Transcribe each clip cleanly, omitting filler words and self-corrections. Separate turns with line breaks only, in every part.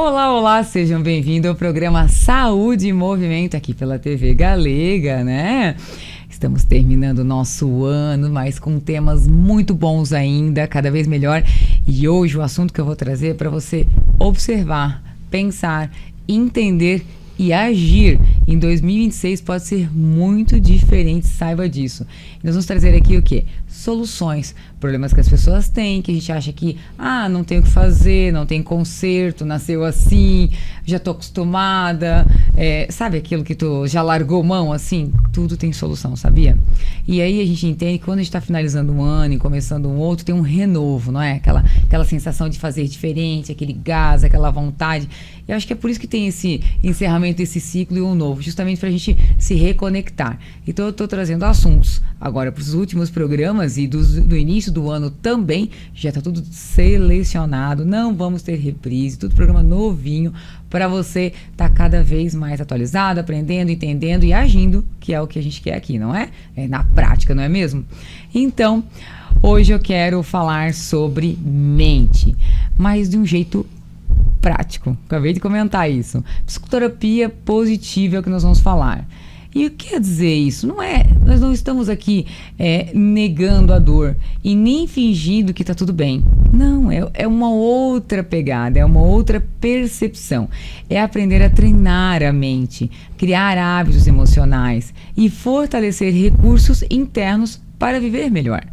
Olá, olá, sejam bem-vindos ao programa Saúde em Movimento aqui pela TV Galega, né? Estamos terminando o nosso ano, mas com temas muito bons ainda, cada vez melhor. E hoje o assunto que eu vou trazer é para você observar, pensar, entender e agir. Em 2026 pode ser muito diferente, saiba disso. Nós vamos trazer aqui o quê? Soluções, problemas que as pessoas têm, que a gente acha que, não tem o que fazer, não tem conserto, nasceu assim, já tô acostumada, sabe aquilo que tu já largou mão, assim? Tudo tem solução, sabia? E aí a gente entende que quando a gente está finalizando um ano e começando um outro, tem um renovo, não é? Aquela sensação de fazer diferente, aquele gás, aquela vontade. Eu acho que é por isso que tem esse encerramento desse ciclo e um novo, justamente para a gente se reconectar. Então eu estou trazendo assuntos agora para os últimos programas e do início do ano também, já está tudo selecionado, não vamos ter reprise, tudo programa novinho para você estar cada vez mais atualizado, aprendendo, entendendo e agindo, que é o que a gente quer aqui, não é? É na prática, não é mesmo? Então, hoje eu quero falar sobre mente, mas de um jeito prático. Acabei de comentar isso. Psicoterapia positiva é o que nós vamos falar. E o que quer dizer isso? Nós não estamos aqui negando a dor e nem fingindo que está tudo bem. Não, é uma outra pegada, é uma outra percepção. É aprender a treinar a mente, criar hábitos emocionais e fortalecer recursos internos para viver melhor,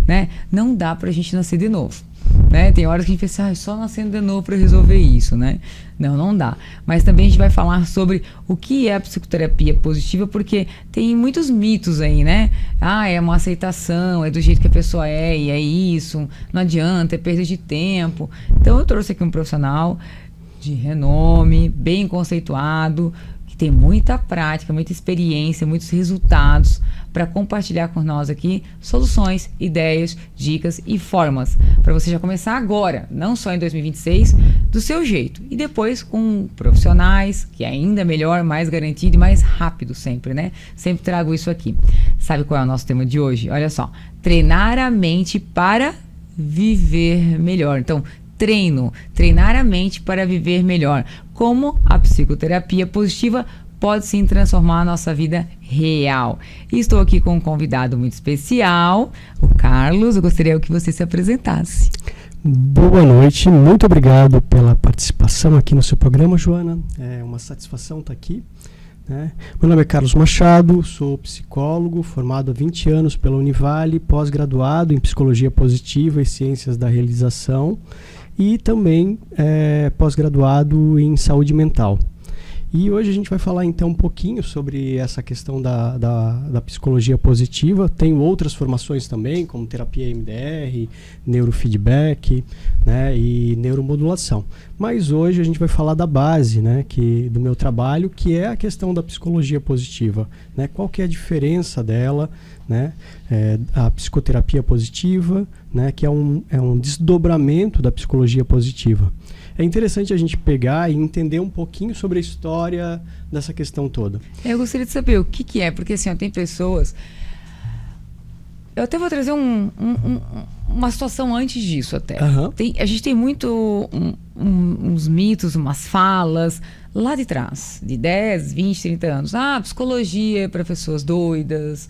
né? Não dá para a gente nascer de novo. Né? Tem horas que a gente pensa, só nascendo de novo para resolver isso, né? Não dá. Mas também a gente vai falar sobre o que é a psicoterapia positiva, porque tem muitos mitos aí, né? É uma aceitação, é do jeito que a pessoa é, e é isso, não adianta, é perda de tempo. Então eu trouxe aqui um profissional de renome, bem conceituado, que tem muita prática, muita experiência, muitos resultados para compartilhar com nós aqui soluções, ideias, dicas e formas para você já começar agora, não só em 2026, do seu jeito. E depois com profissionais, que é ainda melhor, mais garantido e mais rápido sempre, né? Sempre trago isso aqui. Sabe qual é o nosso tema de hoje? Olha só, treinar a mente para viver melhor. Então, treinar a mente para viver melhor. Como a psicoterapia positiva pode sim transformar a nossa vida real. E estou aqui com um convidado muito especial, o Carlos. Eu gostaria que você se apresentasse.
Boa noite, muito obrigado pela participação aqui no seu programa, Joana. É uma satisfação estar aqui, né? Meu nome é Carlos Machado, sou psicólogo, formado há 20 anos pela Univale, pós-graduado em Psicologia Positiva e Ciências da Realização e também pós-graduado em Saúde Mental. E hoje a gente vai falar então um pouquinho sobre essa questão da psicologia positiva. Tenho outras formações também, como terapia EMDR, neurofeedback, né, e neuromodulação. Mas hoje a gente vai falar da base, né, do meu trabalho, que é a questão da psicologia positiva, né? Qual que é a diferença dela, né? A psicoterapia positiva, né, que é um desdobramento da psicologia positiva. É interessante a gente pegar e entender um pouquinho sobre a história dessa questão toda.
Eu gostaria de saber o que é, porque assim, tem pessoas... Eu até vou trazer uma situação antes disso até.
Uhum.
A gente tem muito uns mitos, umas falas lá de trás, de 10, 20, 30 anos. Psicologia é para pessoas doidas.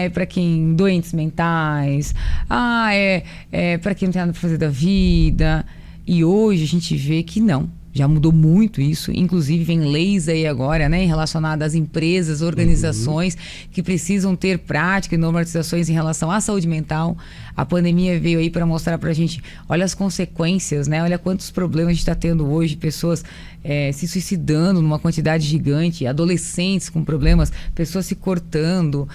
É para quem... doentes mentais. É para quem não tem nada para fazer da vida. E hoje a gente vê que não, já mudou muito isso, inclusive vem leis aí agora, né, relacionadas às empresas, organizações que precisam ter prática e normatizações em relação à saúde mental. A pandemia veio aí para mostrar pra gente, olha as consequências, né, olha quantos problemas a gente está tendo hoje, pessoas se suicidando numa quantidade gigante, adolescentes com problemas, pessoas se cortando.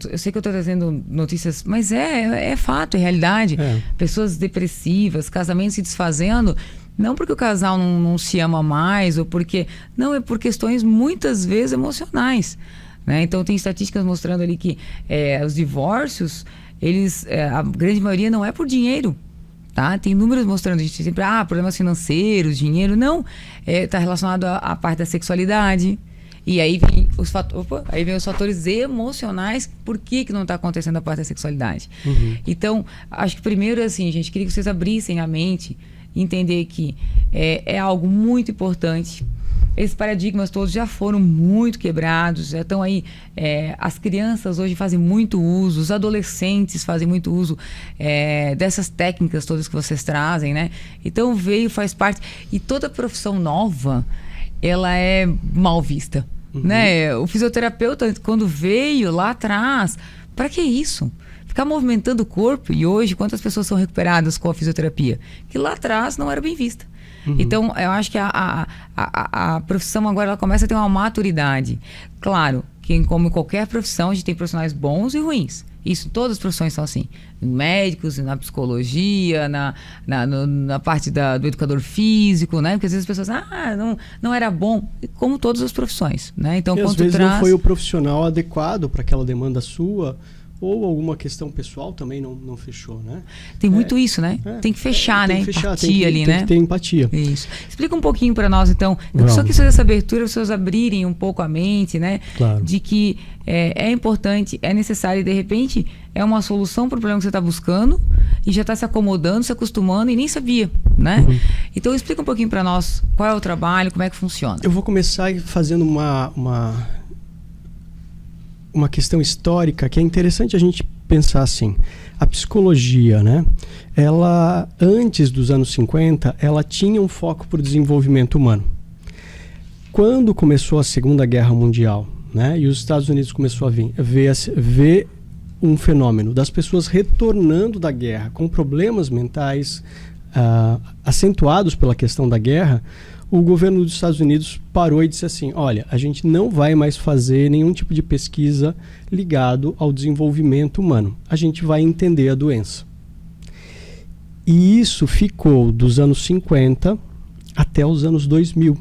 Eu sei que eu estou trazendo notícias, mas é fato, é realidade. Pessoas depressivas, casamentos se desfazendo, não porque o casal não se ama mais, ou porque... Não, é por questões muitas vezes emocionais, né? Então tem estatísticas mostrando ali que os divórcios, a grande maioria não é por dinheiro. Tá? Tem números mostrando, a gente sempre, problemas financeiros, dinheiro, não, está relacionado à parte da sexualidade, e aí vem os fatores emocionais, por que não está acontecendo a parte da sexualidade. Então, acho que primeiro assim, gente, queria que vocês abrissem a mente entender que é algo muito importante. Esses paradigmas todos já foram muito quebrados, já estão aí. As crianças hoje fazem muito uso, os adolescentes fazem muito uso dessas técnicas todas que vocês trazem, né? Então faz parte. E toda profissão nova, ela é mal vista, né? O fisioterapeuta, quando veio lá atrás, para que isso? Ficar movimentando o corpo, e hoje quantas pessoas são recuperadas com a fisioterapia? Que lá atrás não era bem vista. Então, eu acho que a profissão agora ela começa a ter uma maturidade. Claro, que como em qualquer profissão, a gente tem profissionais bons e ruins. Isso, todas as profissões são assim. Médicos, na psicologia, na parte do educador físico, né? Porque às vezes as pessoas não era bom, como todas as profissões, né? Então,
e às vezes não foi o profissional adequado para aquela demanda sua, ou alguma questão pessoal também não fechou, né?
Tem muito isso, né? Tem que fechar, né? Empatia ali, né?
Tem que ter empatia.
Isso. Explica um pouquinho para nós, então. Eu só quis fazer essa abertura, as pessoas abrirem um pouco a mente, né?
Claro.
De que é importante, é necessário, e de repente é uma solução para o problema que você está buscando e já está se acomodando, se acostumando e nem sabia, né? Então explica um pouquinho para nós qual é o trabalho, como é que funciona.
Eu vou começar fazendo uma questão histórica que é interessante a gente pensar assim. A psicologia, né? Ela, antes dos anos 50, ela tinha um foco para o desenvolvimento humano. Quando começou a Segunda Guerra Mundial, né? E os Estados Unidos começou a ver um fenômeno das pessoas retornando da guerra com problemas mentais acentuados pela questão da guerra, o governo dos Estados Unidos parou e disse assim, olha, a gente não vai mais fazer nenhum tipo de pesquisa ligado ao desenvolvimento humano. A gente vai entender a doença. E isso ficou dos anos 50 até os anos 2000.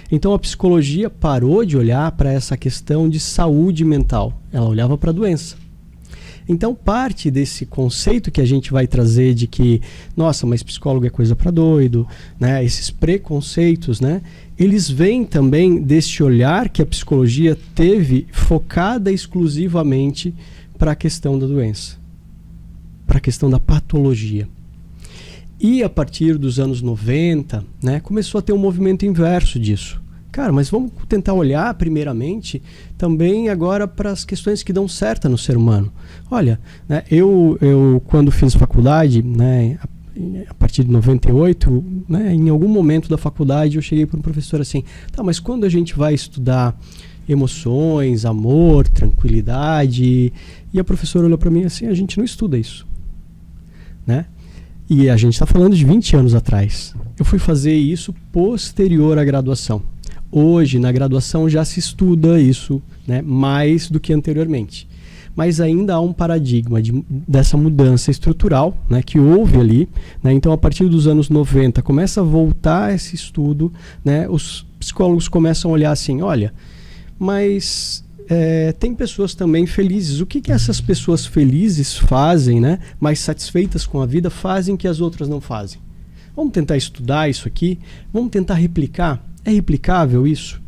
Então a psicologia parou de olhar para essa questão de saúde mental. Ela olhava para a doença. Então, parte desse conceito que a gente vai trazer de que, nossa, mas psicólogo é coisa para doido, né? Esses preconceitos, né? Eles vêm também desse olhar que a psicologia teve focada exclusivamente para a questão da doença, para a questão da patologia. E a partir dos anos 90, né, começou a ter um movimento inverso disso. Cara, mas vamos tentar olhar primeiramente também agora para as questões que dão certo no ser humano. Olha, né, eu quando fiz faculdade, né, a partir de 98, né, em algum momento da faculdade eu cheguei para um professor assim, tá, mas quando a gente vai estudar emoções, amor, tranquilidade, e a professora olhou para mim assim, a gente não estuda isso, né? E a gente está falando de 20 anos atrás. Eu fui fazer isso posterior à graduação. Hoje, na graduação, já se estuda isso, né, mais do que anteriormente. Mas ainda há um paradigma dessa mudança estrutural, né, que houve ali. Né, então, a partir dos anos 90, começa a voltar esse estudo. Né, os psicólogos começam a olhar assim, olha, mas tem pessoas também felizes. O que essas pessoas felizes fazem, né, mais satisfeitas com a vida, fazem que as outras não fazem? Vamos tentar estudar isso aqui? Vamos tentar replicar? É replicável isso?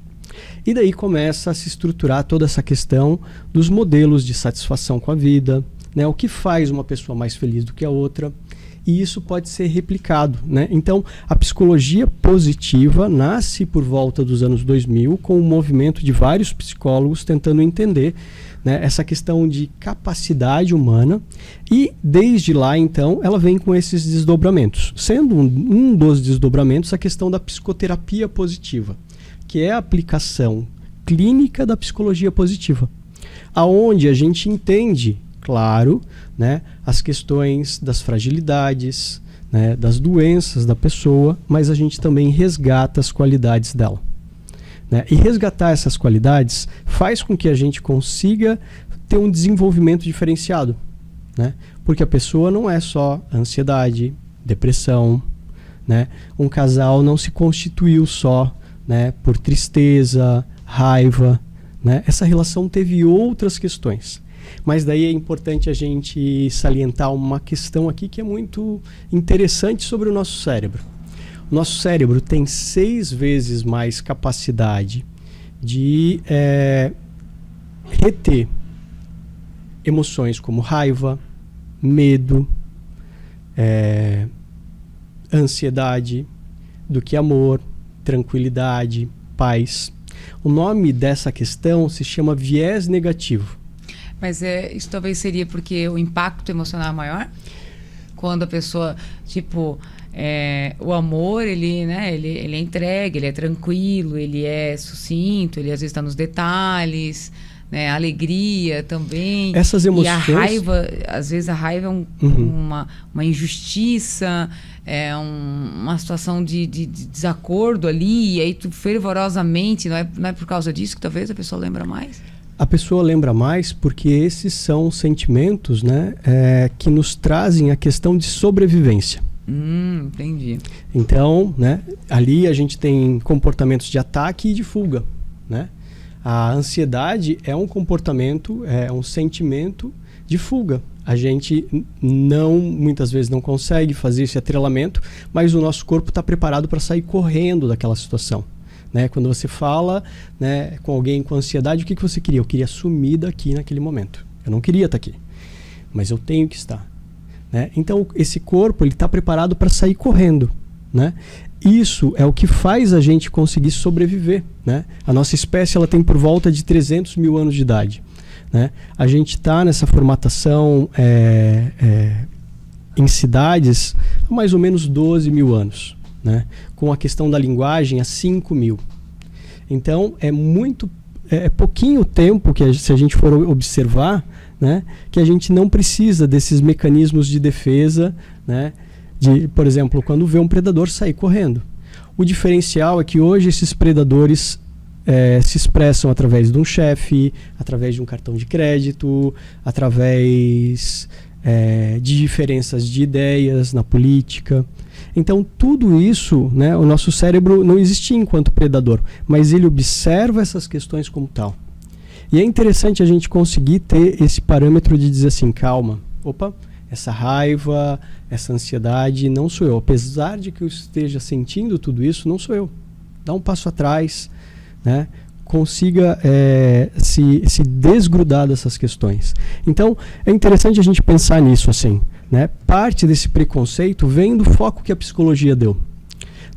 E daí começa a se estruturar toda essa questão dos modelos de satisfação com a vida, né? O que faz uma pessoa mais feliz do que a outra, e isso pode ser replicado, né? Então, a psicologia positiva nasce por volta dos anos 2000 com um movimento de vários psicólogos tentando entender, né, essa questão de capacidade humana, e desde lá, então, ela vem com esses desdobramentos, sendo um dos desdobramentos a questão da psicoterapia positiva, que é a aplicação clínica da psicologia positiva, aonde a gente entende, claro, né, as questões das fragilidades, né, das doenças da pessoa, mas a gente também resgata as qualidades dela. Né? E resgatar essas qualidades faz com que a gente consiga ter um desenvolvimento diferenciado. Né? Porque a pessoa não é só ansiedade, depressão. Né? Um casal não se constituiu só, né, por tristeza, raiva. Né? Essa relação teve outras questões. Mas daí é importante a gente salientar uma questão aqui que é muito interessante sobre o nosso cérebro. O nosso cérebro tem 6 vezes mais capacidade de reter emoções como raiva, medo, ansiedade do que amor, tranquilidade, paz. O nome dessa questão se chama viés negativo.
Mas isso talvez seria porque o impacto emocional é maior? Quando a pessoa, tipo, o amor, ele é entregue, ele é tranquilo, ele é sucinto, ele às vezes está nos detalhes, né? A alegria também.
Essas emoções...
E a raiva, às vezes a raiva é uma injustiça, uma situação de desacordo ali, e aí tu fervorosamente, não é por causa disso que talvez a pessoa lembra mais?
A pessoa lembra mais porque esses são sentimentos, né, que nos trazem a questão de sobrevivência.
Entendi.
Então, né, ali a gente tem comportamentos de ataque e de fuga, né? A ansiedade é um comportamento, é um sentimento de fuga. A gente muitas vezes não consegue fazer esse atrelamento, mas o nosso corpo está preparado para sair correndo daquela situação. Né? Quando você fala, né, com alguém com ansiedade, o que você queria? Eu queria sumir daqui naquele momento. Eu não queria estar aqui, mas eu tenho que estar. Né? Então, esse corpo está preparado para sair correndo. Né? Isso é o que faz a gente conseguir sobreviver. Né? A nossa espécie ela tem por volta de 300 mil anos de idade. Né? A gente está nessa formatação em cidades há mais ou menos 12 mil anos. Né? Com a questão da linguagem há 5 mil. Então é pouquinho tempo que se a gente for observar, né, que a gente não precisa desses mecanismos de defesa, né, por exemplo, quando vê um predador sair correndo. O diferencial é que hoje esses predadores se expressam através de um chefe, através de um cartão de crédito, através de diferenças de ideias na política. Então, tudo isso, né, o nosso cérebro não existia enquanto predador, mas ele observa essas questões como tal. E é interessante a gente conseguir ter esse parâmetro de dizer assim, calma, essa raiva, essa ansiedade não sou eu. Apesar de que eu esteja sentindo tudo isso, não sou eu. Dá um passo atrás, né? Consiga se desgrudar dessas questões. Então, é interessante a gente pensar nisso assim. Né? Parte desse preconceito vem do foco que a psicologia deu.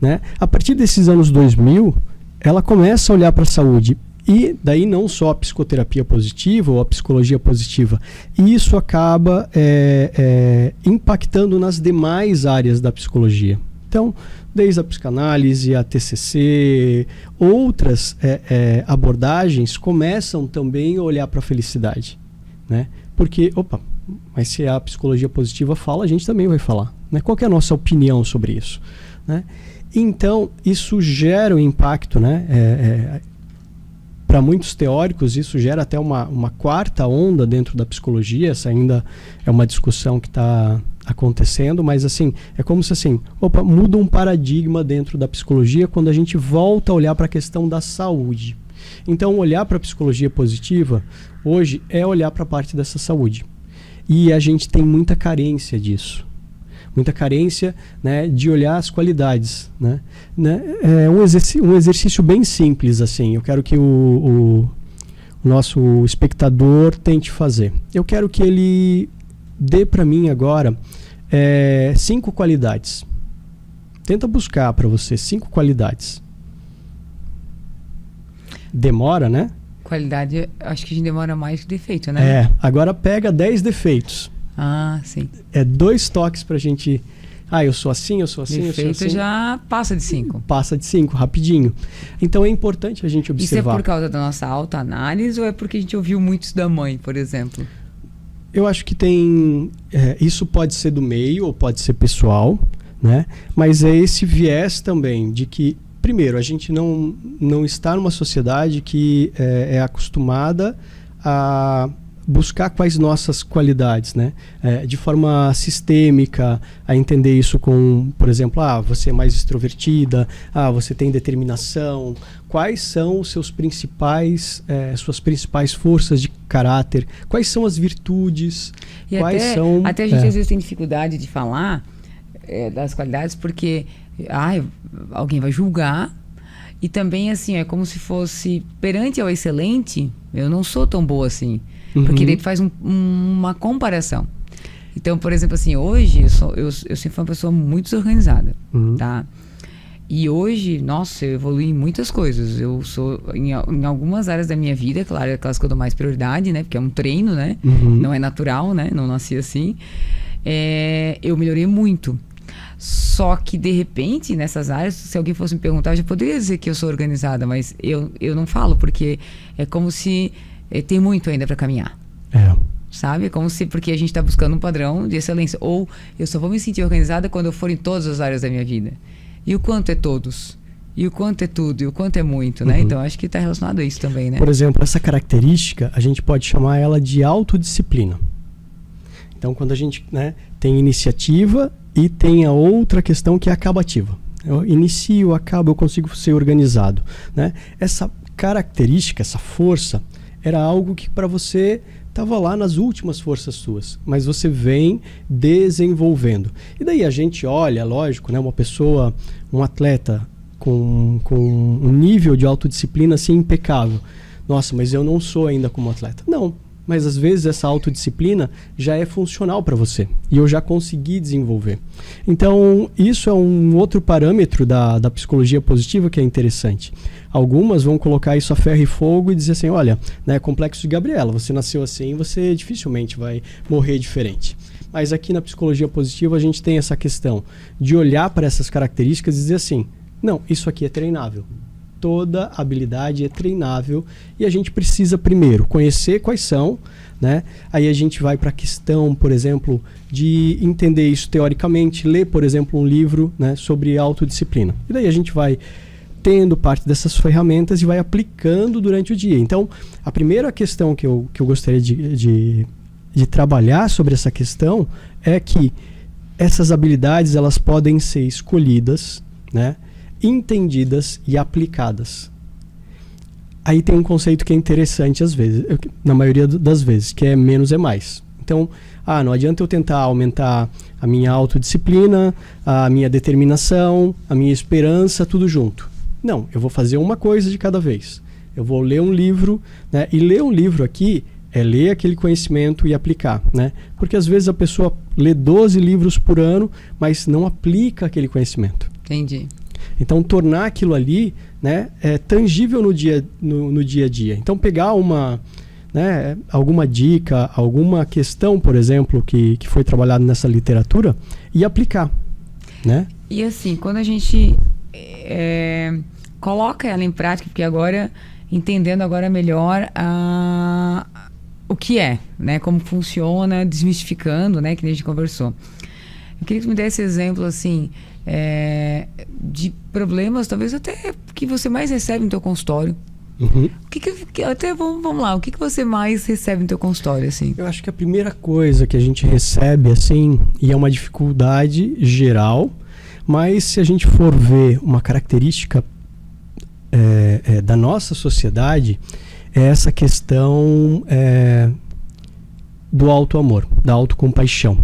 Né? A partir desses anos 2000, ela começa a olhar para a saúde. E daí não só a psicoterapia positiva ou a psicologia positiva. E isso acaba impactando nas demais áreas da psicologia. Então, desde a psicanálise, a TCC, outras abordagens começam também a olhar para a felicidade. Né? Porque, mas se a psicologia positiva fala, a gente também vai falar. Né? Qual que é a nossa opinião sobre isso? Né? Então, isso gera um impacto, né? Para muitos teóricos, isso gera até uma quarta onda dentro da psicologia. Essa ainda é uma discussão que está acontecendo, mas assim, é como se assim, muda um paradigma dentro da psicologia quando a gente volta a olhar para a questão da saúde. Então, olhar para a psicologia positiva, hoje, é olhar para a parte dessa saúde. E a gente tem muita carência disso. Muita carência, né, de olhar as qualidades. Né? É um exercício bem simples, assim. Eu quero que o nosso espectador tente fazer. Eu quero que ele dê para mim agora 5 qualidades. Tenta buscar para você 5 qualidades. Demora, né?
Qualidade, acho que a gente demora mais que defeito, né?
Agora pega 10 defeitos.
Ah, sim.
2 toques pra gente... eu sou assim, eu sou assim,
defeito
eu sou assim.
Já passa de 5.
Passa de 5, rapidinho. Então é importante a gente observar.
Isso é por causa da nossa autoanálise ou é porque a gente ouviu muito isso da mãe, por exemplo?
Eu acho que tem... isso pode ser do meio ou pode ser pessoal, né? Mas é esse viés também de que primeiro, a gente não está numa sociedade que é acostumada a buscar quais nossas qualidades, né? De forma sistêmica, a entender isso com, por exemplo, você é mais extrovertida, você tem determinação. Quais são os seus suas principais forças de caráter? Quais são as virtudes?
E até a gente às vezes tem dificuldade de falar das qualidades porque alguém vai julgar. E também, assim, é como se fosse perante ao excelente, eu não sou tão boa assim. Porque daí tu faz uma comparação. Então, por exemplo, assim, hoje eu sempre fui uma pessoa muito desorganizada, tá? E hoje, nossa, eu evolui em muitas coisas. Eu sou, em algumas áreas da minha vida, claro, aquelas que eu dou mais prioridade, né? Porque é um treino, né? Não é natural, né? Não nasci assim. Eu melhorei muito. Só que, de repente, nessas áreas, se alguém fosse me perguntar, eu já poderia dizer que eu sou organizada, mas eu não falo, porque é como se tem muito ainda para caminhar. Sabe? É como se, porque a gente está buscando um padrão de excelência. Ou eu só vou me sentir organizada quando eu for em todas as áreas da minha vida. E o quanto é todos? E o quanto é tudo? E o quanto é muito, né? Então, acho que está relacionado a isso também, né?
Por exemplo, essa característica, a gente pode chamar ela de autodisciplina. Então, quando a gente, né, tem iniciativa e tem a outra questão que é a acabativa. Eu inicio, acabo, eu consigo ser organizado, né? Essa característica, essa força, era algo que para você estava lá nas últimas forças suas, mas você vem desenvolvendo. E daí a gente olha, lógico, né, uma pessoa, um atleta com um nível de autodisciplina assim impecável. Nossa, mas eu não sou ainda como atleta. Não, mas às vezes essa autodisciplina já é funcional para você e eu já consegui desenvolver. Então, isso é um outro parâmetro da psicologia positiva que é interessante. Algumas vão colocar isso a ferro e fogo e dizer assim, olha, né, complexo de Gabriela, você nasceu assim, você dificilmente vai morrer diferente. Mas aqui na psicologia positiva a gente tem essa questão de olhar para essas características e dizer assim, não, isso aqui é treinável. Toda habilidade é treinável e a gente precisa primeiro conhecer quais são, né? Aí a gente vai para a questão, por exemplo, de entender isso teoricamente, ler, por exemplo, um livro, né, sobre autodisciplina. E daí a gente vai tendo parte dessas ferramentas e vai aplicando durante o dia. Então, a primeira questão que eu gostaria de trabalhar sobre essa questão é que essas habilidades elas podem ser escolhidas, né, entendidas e aplicadas. Aí tem um conceito que é interessante às vezes, na maioria das vezes, que é menos é mais. Então, não adianta eu tentar aumentar a minha autodisciplina, a minha determinação, a minha esperança, tudo junto. Não, eu vou fazer uma coisa de cada vez. Eu vou ler um livro, né? E ler um livro aqui é ler aquele conhecimento e aplicar, né? Porque às vezes a pessoa lê 12 livros por ano, mas não aplica aquele conhecimento.
Entendi.
Então, tornar aquilo ali, né, tangível no dia a dia. Então, pegar alguma dica, alguma questão, por exemplo, que foi trabalhada nessa literatura e aplicar, né?
E assim, quando a gente coloca ela em prática, porque agora, entendendo agora melhor o que é, né, como funciona, desmistificando, né, que a gente conversou. Eu queria que você me desse exemplo, assim, de problemas, talvez até que você mais recebe no teu consultório. Vamos lá, o que você mais recebe no teu consultório, assim?
Eu acho que a primeira coisa que a gente recebe, assim, e é uma dificuldade geral, mas se a gente for ver uma característica da nossa sociedade, é essa questão do auto-amor, da autocompaixão.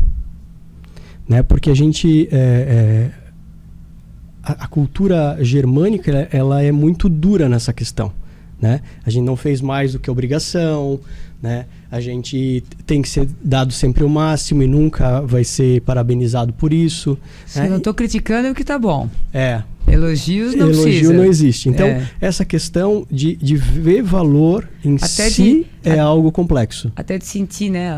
Né? Porque a gente... a cultura germânica ela é muito dura nessa questão, né? A gente não fez mais do que obrigação, né? A gente tem que ser dado sempre o máximo e nunca vai ser parabenizado por isso.
Se eu não estou criticando, é o que tá bom. Elogios não
Elogio
precisa.
não existe. Então, essa questão de ver valor em
até
si é algo complexo.
Até de sentir, né?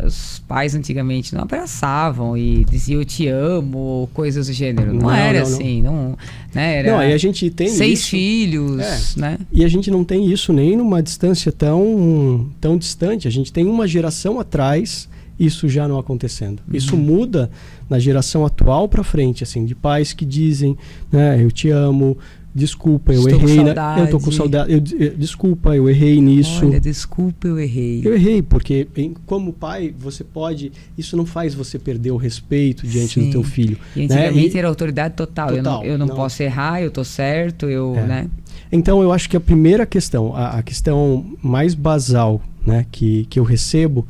Os pais antigamente não abraçavam e diziam eu te amo, ou coisas do gênero. Não era assim. Não, né? Era
aí a gente tem
6 filhos, né?
E a gente não tem isso nem numa distância tão distante. A gente tem uma geração atrás isso já não acontecendo. Isso muda na geração atual para frente, assim, de pais que dizem, né, eu te amo, desculpa, eu errei, eu tô com saudade, desculpa, eu errei nisso.
Olha, desculpa, eu errei.
Eu errei, porque como pai, você pode, isso não faz você perder o respeito diante do teu filho.
E antigamente era autoridade total. Eu não posso errar, eu tô certo, né?
Então, eu acho que a primeira questão, a questão mais basal, né, que eu recebo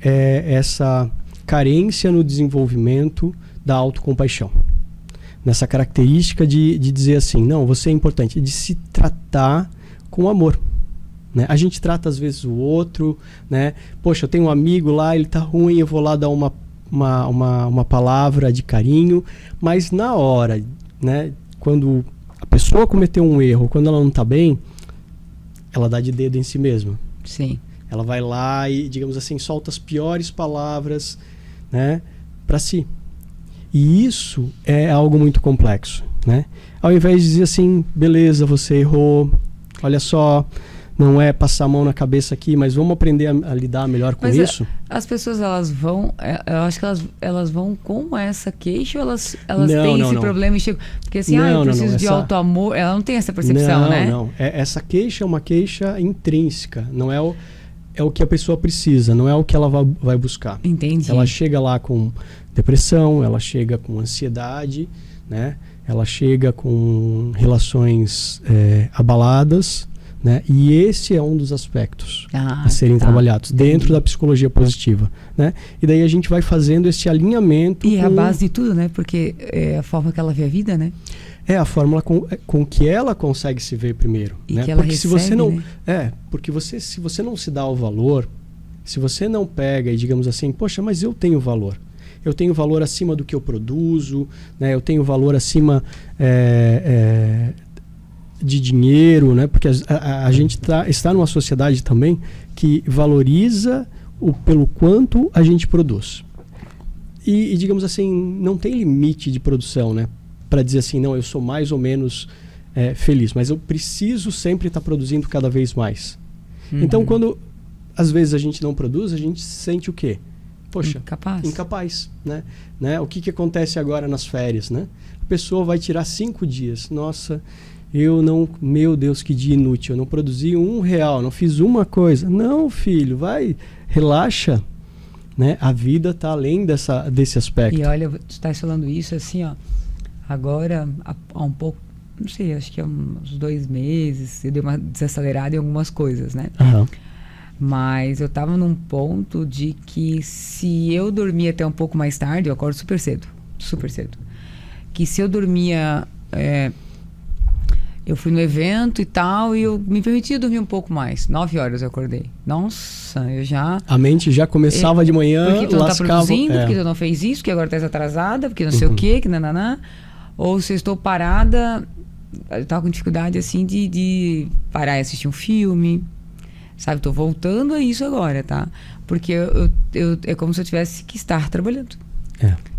é essa carência no desenvolvimento da autocompaixão. Nessa característica de dizer assim, não, você é importante, de se tratar com amor. Né? A gente trata às vezes o outro, né? Poxa, eu tenho um amigo lá, ele tá ruim, eu vou lá dar uma uma palavra de carinho, mas na hora, né, quando a pessoa cometeu um erro, quando ela não está bem, ela dá de dedo em si mesma.
Sim.
Ela vai lá e, digamos assim, solta as piores palavras, né, para si. E isso é algo muito complexo, né? Ao invés de dizer assim, beleza, você errou, olha só, não é passar a mão na cabeça aqui, mas vamos aprender a lidar melhor com isso.
As pessoas, elas vão, eu acho que elas vão com essa queixa, ou elas
Não,
têm
não,
esse
não.
problema e chegam... Porque assim,
Não,
eu
não,
preciso
não,
de
essa-
auto-amor, ela não tem essa percepção,
não,
né?
Não, essa queixa é uma queixa intrínseca, não é o que a pessoa precisa, não é o que ela vai buscar.
Entendi.
Ela chega lá com depressão, ela chega com ansiedade, né? Ela chega com relações abaladas, né? E esse é um dos aspectos a serem trabalhados dentro da psicologia positiva, né? E daí a gente vai fazendo esse alinhamento.
E é a base de tudo, né? Porque é a forma que ela vê a vida, né?
É a fórmula com que ela consegue se ver primeiro,
E
né?
que ela
Porque
recebe,
se você não,
né?
porque se você não se dá o valor, se você não pega e digamos assim, poxa, mas eu tenho valor. Eu tenho valor acima do que eu produzo, né? Eu tenho valor acima de dinheiro, né? Porque a gente está numa sociedade também que valoriza pelo quanto a gente produz. E digamos assim, não tem limite de produção, né? Para dizer assim, não, eu sou mais ou menos feliz, mas eu preciso sempre estar produzindo cada vez mais. Então, quando às vezes a gente não produz, a gente se sente o quê? Poxa, incapaz, né? O que acontece agora nas férias, né? A pessoa vai tirar 5 dias. Nossa, meu Deus, que dia inútil. Eu não produzi R$1, não fiz uma coisa. Não, filho, vai, relaxa, né? A vida está além desse aspecto.
E olha, tu estás falando isso assim, ó. Agora, há um pouco, não sei, acho que há uns 2 meses, eu dei uma desacelerada em algumas coisas, né?
Aham.
Mas eu tava num ponto de que se eu dormia até um pouco mais tarde, eu acordo super cedo. Super cedo. Que se eu dormia... eu fui no evento e tal, e eu me permitia dormir um pouco mais. 9 horas eu acordei. Nossa, eu já...
A mente já começava de manhã,
porque tu não tá
lascava...
produzindo, porque tu não fez isso, porque agora tá atrasada, porque não sei o quê, que nananá. Ou se eu estou parada, eu tava com dificuldade, assim, de parar e assistir um filme... Sabe, tô voltando a isso agora, tá? Porque é como se eu tivesse que estar trabalhando.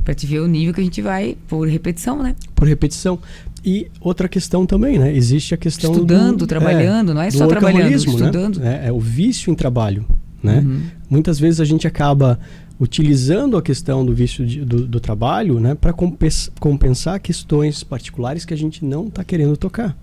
Pra te ver o nível que a gente vai por repetição, né?
Por repetição. E outra questão também, né? Existe a questão
estudando, trabalhando, não é só trabalhando, estudando.
Né? É o vício em trabalho, né? Muitas vezes a gente acaba utilizando a questão do vício do trabalho, né? Para compensar questões particulares que a gente não está querendo tocar.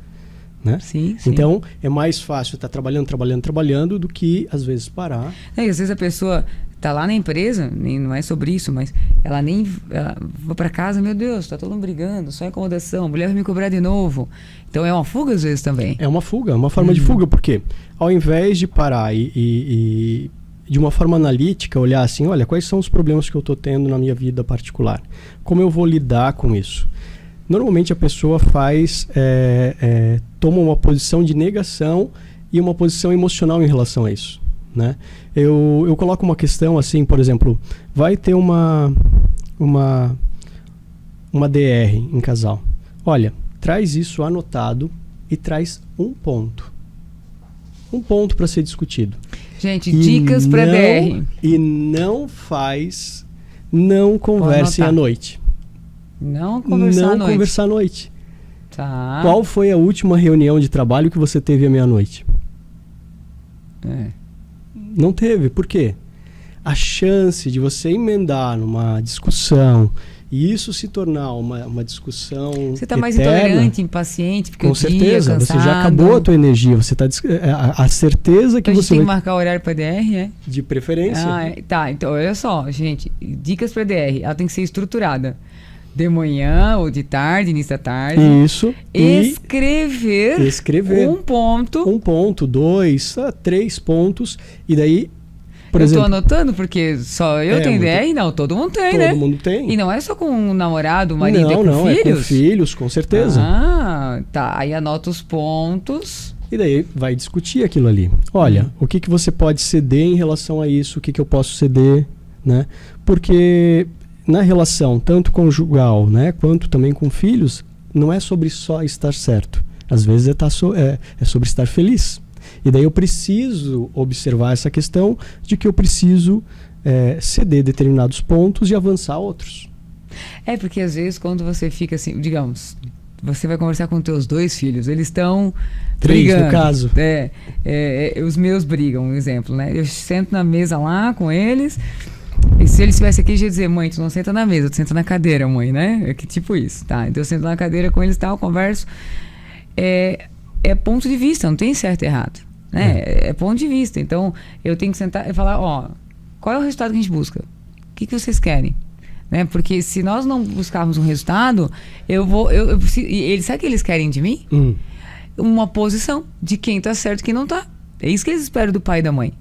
Né?
Sim.
Então, é mais fácil estar trabalhando do que, às vezes, parar.
E às vezes a pessoa tá lá na empresa, não é sobre isso, mas ela vai para casa, meu Deus, tá todo mundo brigando, só incomodação, a mulher vai me cobrar de novo. Então é uma fuga às vezes também.
É uma fuga, uma forma de fuga, porque ao invés de parar e de uma forma analítica olhar assim, olha, quais são os problemas que eu estou tendo na minha vida particular? Como eu vou lidar com isso? Normalmente a pessoa toma uma posição de negação e uma posição emocional em relação a isso, né? Eu coloco uma questão assim, por exemplo, vai ter uma DR em casal. Olha, traz isso anotado e traz um ponto para ser discutido.
Gente, dicas para DR.
E não conversem à noite.
Não conversar
à noite.
Tá.
Qual foi a última reunião de trabalho que você teve à meia-noite? Não teve. Por quê? A chance de você emendar numa discussão e isso se tornar uma discussão
você está mais intolerante, impaciente, porque
com certeza, você já acabou a tua energia. Você tá a certeza que
então,
você
a gente tem que marcar o horário para DR,
De preferência.
Tá, então olha só, gente, dicas para DR, ela tem que ser estruturada. De manhã ou de tarde, início da tarde.
Isso.
Escrever.
Um ponto, 2, 3 pontos. E daí, por exemplo...
Eu tô anotando porque só eu tenho DR? Não, todo mundo tem, né?
Todo mundo tem.
E não é só com um namorado, marido,
não,
é com filhos?
É com filhos, com certeza.
Tá. Aí anota os pontos.
E daí vai discutir aquilo ali. Olha, o que você pode ceder em relação a isso? O que eu posso ceder? né? Porque na relação tanto conjugal, né, quanto também com filhos, não é sobre só estar certo. Às vezes é sobre estar feliz. E daí eu preciso observar essa questão de que eu preciso ceder determinados pontos e avançar outros.
Porque às vezes quando você fica assim, digamos, você vai conversar com teus 2 filhos, eles estão
3
brigando.
no caso.
Os meus brigam, um exemplo, né? Eu sento na mesa lá com eles, e se eles estivessem aqui, eu ia dizer, mãe, tu não senta na mesa, tu senta na cadeira, mãe, né? É que tipo isso, tá? Então eu sento na cadeira com eles e tal, converso. É ponto de vista, não tem certo e errado, né? É ponto de vista. Então eu tenho que sentar e falar, qual é o resultado que a gente busca? O que vocês querem? Né? Porque se nós não buscarmos um resultado, eles, sabe o que eles querem de mim? Uma posição de quem tá certo e quem não tá. É isso que eles esperam do pai e da mãe.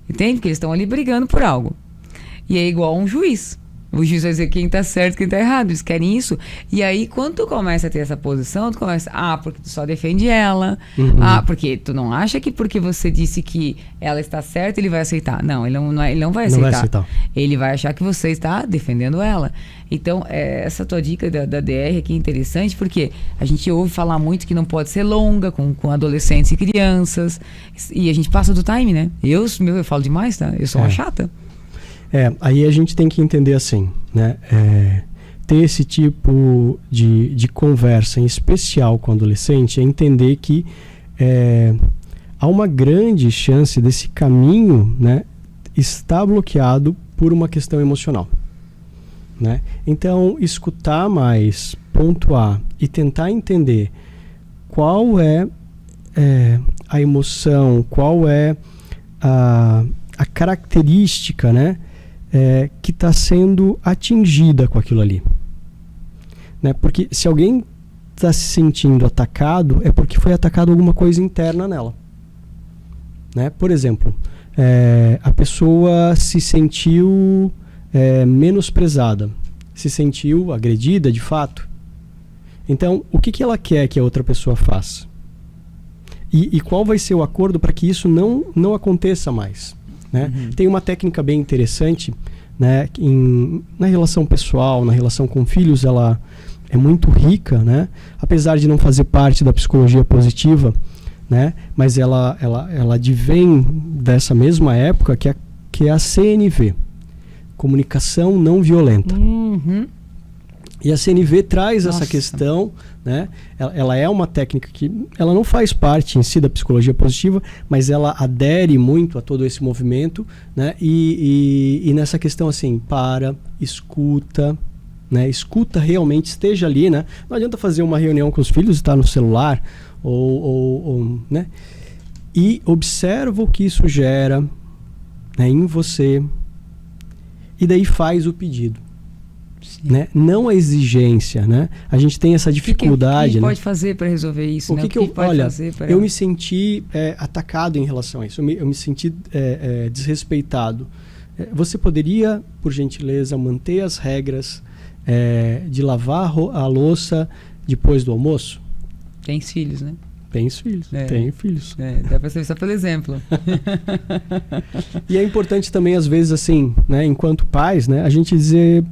Entende? Porque eles estão ali brigando por algo. E é igual a um juiz. O juiz vai dizer quem tá certo e quem tá errado. Eles querem isso. E aí, quando tu começa a ter essa posição, tu começa, porque tu só defende ela. Porque tu não acha que porque você disse que ela está certa, ele vai aceitar. Não, ele não vai aceitar. Ele vai achar que você está defendendo ela. Então, essa tua dica da DR aqui é interessante, porque a gente ouve falar muito que não pode ser longa com adolescentes e crianças. E a gente passa do time, né? Eu falo demais, tá? Eu sou uma chata.
Aí a gente tem que entender assim, né? Ter esse tipo de conversa, em especial com o adolescente, é entender que há uma grande chance desse caminho, né, estar bloqueado por uma questão emocional, né? Então, escutar mais, pontuar e tentar entender qual é a emoção, qual é a característica, né, que está sendo atingida com aquilo ali, né? Porque se alguém está se sentindo atacado, é porque foi atacado alguma coisa interna nela, né? Por exemplo, a pessoa se sentiu menosprezada, se sentiu agredida de fato. Então, o que ela quer que a outra pessoa faça? E qual vai ser o acordo para que isso não aconteça mais? Né? Tem uma técnica bem interessante, né, na relação pessoal, na relação com filhos, ela é muito rica, né? Apesar de não fazer parte da psicologia positiva, né? Mas ela advém dessa mesma época, que é a CNV, Comunicação Não Violenta. E a CNV traz essa questão, né? Ela é uma técnica que ela não faz parte em si da psicologia positiva, mas ela adere muito a todo esse movimento, né? E nessa questão assim, escuta, né? Escuta realmente, esteja ali, né? Não adianta fazer uma reunião com os filhos e estar no celular, né? E observa o que isso gera, né, em você, e daí faz o pedido. Né? Não a exigência, né? A gente tem essa dificuldade.
O que pode fazer para resolver isso?
O que pode fazer para... Eu me senti atacado em relação a isso. Eu me senti desrespeitado. Você poderia, por gentileza, manter as regras de lavar a louça depois do almoço?
Tem filhos, né?
Tenho filhos.
Dá para ser só pelo exemplo.
E é importante também, às vezes, assim, né, enquanto pais, né, a gente dizer,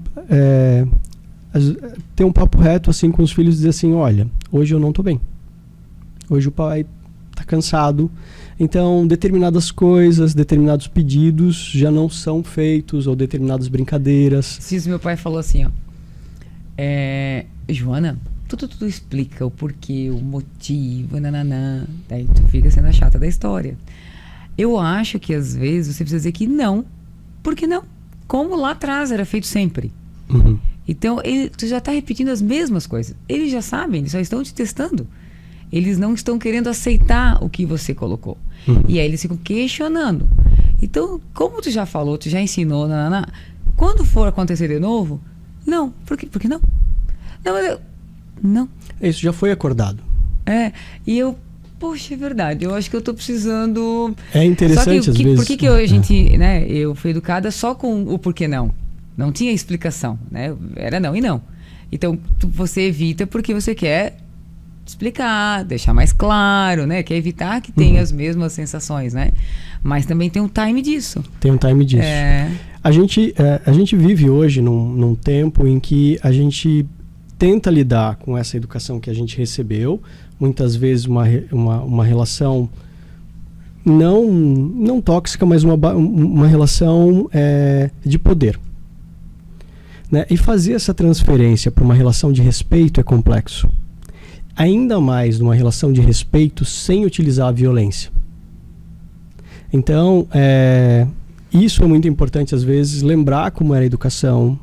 ter um papo reto assim com os filhos, dizer assim, olha, hoje eu não estou bem. Hoje o pai está cansado. Então, determinadas coisas, determinados pedidos já não são feitos, ou determinadas brincadeiras.
Se meu pai falou assim, Joana, tudo explica o porquê, o motivo, nananã. Daí tu fica sendo a chata da história. Eu acho que às vezes você precisa dizer que não. Por que não? Como lá atrás era feito sempre. Então, tu já está repetindo as mesmas coisas. Eles já sabem, eles só estão te testando. Eles não estão querendo aceitar o que você colocou. E aí eles ficam questionando. Então, como tu já falou, tu já ensinou, nananã, quando for acontecer de novo, não. Por que não? Não.
Isso já foi acordado.
E eu, poxa, é verdade. Eu acho que eu tô precisando... É
interessante, às vezes.
Por que a gente, né? Eu fui educada só com o porquê não. Não tinha explicação, né? Era não e não. Então, você evita porque você quer explicar, deixar mais claro, né? Que é evitar que tenha as mesmas sensações, né? Mas também tem um time disso.
Tem um time disso. A gente vive hoje num tempo em que a gente tenta lidar com essa educação que a gente recebeu, muitas vezes uma relação não tóxica, mas uma relação de poder. Né? E fazer essa transferência para uma relação de respeito é complexo. Ainda mais numa relação de respeito sem utilizar a violência. Então, isso é muito importante, às vezes, lembrar como era a educação,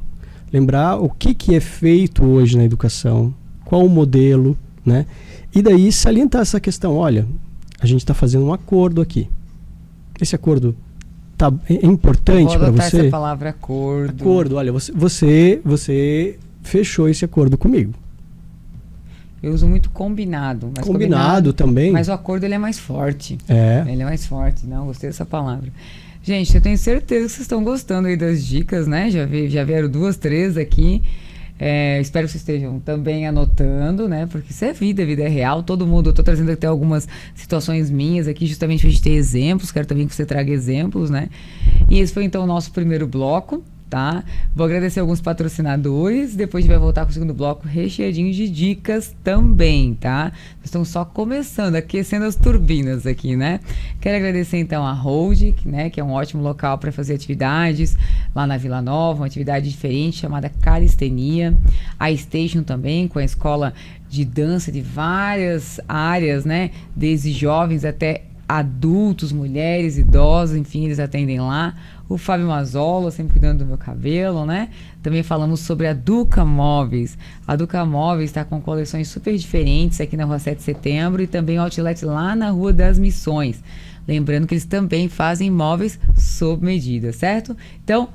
lembrar o que é feito hoje na educação, qual o modelo, né? E daí salientar essa questão, olha, a gente está fazendo um acordo aqui. Esse acordo é importante para você?
Essa palavra acordo.
Acordo, olha, você fechou esse acordo comigo.
Eu uso muito combinado. Mas
combinado também.
Mas o acordo ele é mais forte. Ele é mais forte. Não, gostei dessa palavra. Gente, eu tenho certeza que vocês estão gostando aí das dicas, né? Já vieram 2, 3 aqui. Espero que vocês estejam também anotando, né? Porque isso é vida, a vida é real. Todo mundo, eu tô trazendo até algumas situações minhas aqui, justamente pra gente ter exemplos. Quero também que você traga exemplos, né? E esse foi então o nosso primeiro bloco. Tá? Vou agradecer alguns patrocinadores, depois a gente vai voltar com o segundo bloco recheadinho de dicas também, tá? Estamos só começando, aquecendo as turbinas aqui, né? Quero agradecer então a Hold, né, que é um ótimo local para fazer atividades lá na Vila Nova, uma atividade diferente chamada calistenia. A Station também, com a escola de dança de várias áreas, né? Desde jovens até adultos, mulheres, idosos, enfim, eles atendem lá. O Fábio Mazzola, sempre cuidando do meu cabelo, né? Também falamos sobre a Duca Móveis. A Duca Móveis está com coleções super diferentes aqui na Rua 7 de Setembro e também o outlet lá na Rua das Missões. Lembrando que eles também fazem móveis sob medida, certo? Então,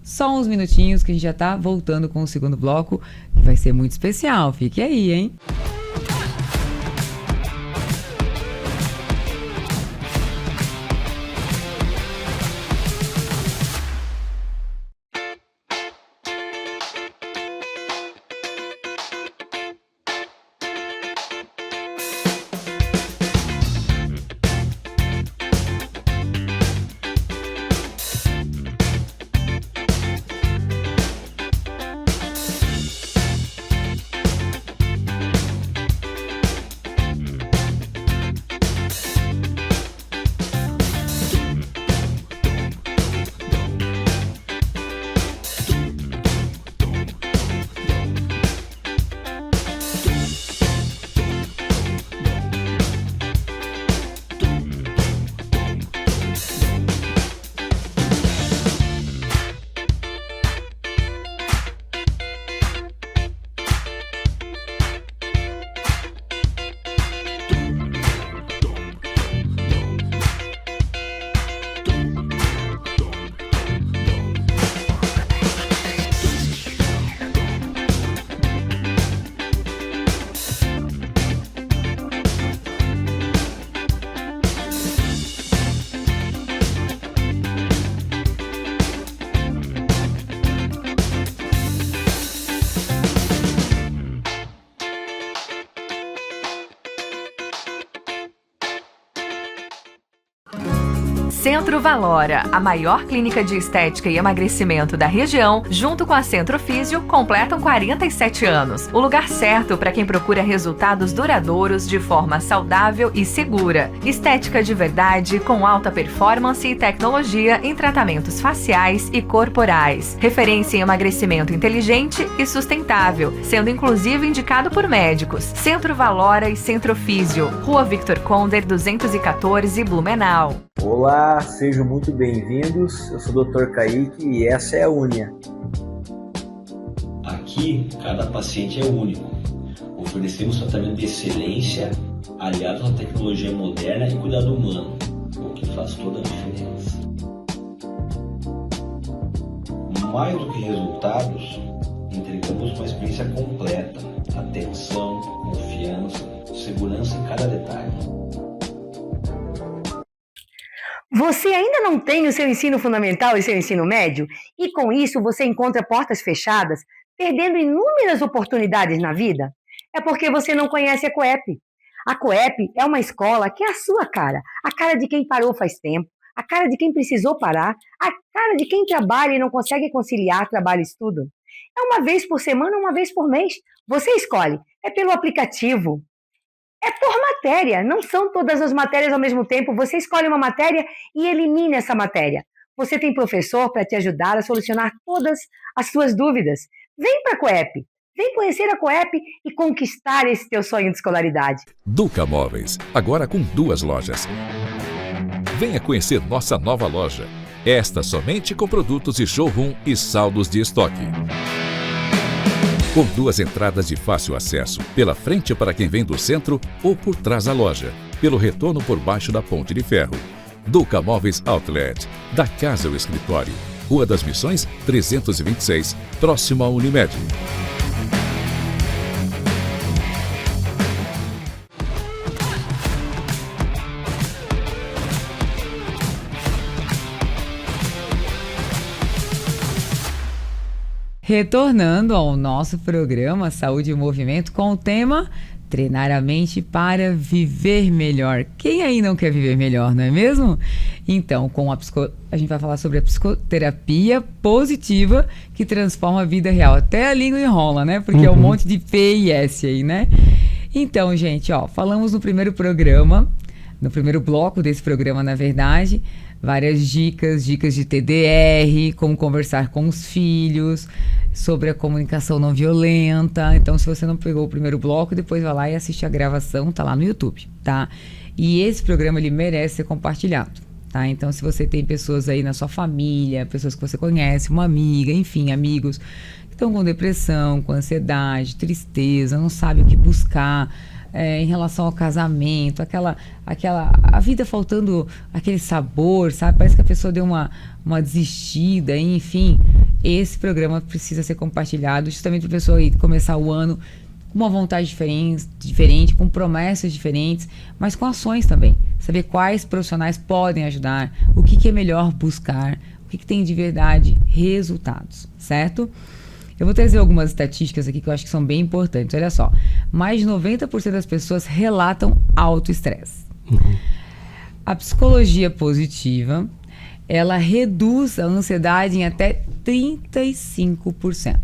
só uns minutinhos que a gente já tá voltando com o segundo bloco, que vai ser muito especial. Fique aí, hein?
Centro Valora, a maior clínica de estética e emagrecimento da região, junto com a Centro Físio, completam 47 anos. O lugar certo para quem procura resultados duradouros de forma saudável e segura. Estética de verdade, com alta performance e tecnologia em tratamentos faciais e corporais. Referência em emagrecimento inteligente e sustentável, sendo inclusive indicado por médicos. Centro Valora e Centro Físio, Rua Victor Conder, 214, Blumenau.
Olá, sejam muito bem-vindos. Eu sou o Dr. Kaique e essa é a Unia.
Aqui, cada paciente é único. Oferecemos tratamento de excelência, aliado à tecnologia moderna e cuidado humano, o que faz toda a diferença. Mais do que resultados, entregamos uma experiência completa, atenção, confiança, segurança em cada detalhe.
Você ainda não tem o seu ensino fundamental e seu ensino médio? E com isso você encontra portas fechadas, perdendo inúmeras oportunidades na vida? É porque você não conhece a Coep. A Coep é uma escola que é a sua cara. A cara de quem parou faz tempo, a cara de quem precisou parar, a cara de quem trabalha e não consegue conciliar trabalho e estudo. É uma vez por semana, uma vez por mês. Você escolhe. É pelo aplicativo. É por matéria. Não são todas as matérias ao mesmo tempo. Você escolhe uma matéria e elimina essa matéria. Você tem professor para te ajudar a solucionar todas as suas dúvidas. Vem para a Coep. Vem conhecer a Coep e conquistar esse teu sonho de escolaridade.
Duca Móveis, agora com 2 lojas. Venha conhecer nossa nova loja. Esta somente com produtos de showroom e saldos de estoque. Com 2 entradas de fácil acesso, pela frente para quem vem do centro ou por trás da loja, pelo retorno por baixo da ponte de ferro. Duca Móveis Outlet, da casa ao escritório. Rua das Missões, 326, próximo à Unimed.
Retornando ao nosso programa Saúde e Movimento com o tema Treinar a Mente para Viver Melhor. Quem aí não quer viver melhor, não é mesmo? Então, a gente vai falar sobre a psicoterapia positiva que transforma a vida real. Até a língua enrola, né? Porque é um monte de P e S aí, né? Então, gente, falamos no primeiro programa, no primeiro bloco desse programa, na verdade, várias dicas de TDR, como conversar com os filhos, sobre a comunicação não violenta. Então, se você não pegou o primeiro bloco, depois vai lá e assiste a gravação, tá lá no YouTube, tá? E esse programa, ele merece ser compartilhado, tá? Então, se você tem pessoas aí na sua família, pessoas que você conhece, uma amiga, enfim, amigos que estão com depressão, com ansiedade, tristeza, não sabe o que buscar, em relação ao casamento, a vida faltando aquele sabor, sabe? Parece que a pessoa deu uma desistida, enfim. Esse programa precisa ser compartilhado justamente para a pessoa aí começar o ano com uma vontade diferente, com promessas diferentes, mas com ações também. Saber quais profissionais podem ajudar, o que é melhor buscar, o que tem de verdade resultados, certo? Eu vou trazer algumas estatísticas aqui que eu acho que são bem importantes. Olha só, mais de 90% das pessoas relatam autoestresse. A psicologia positiva, ela reduz a ansiedade em até 35%.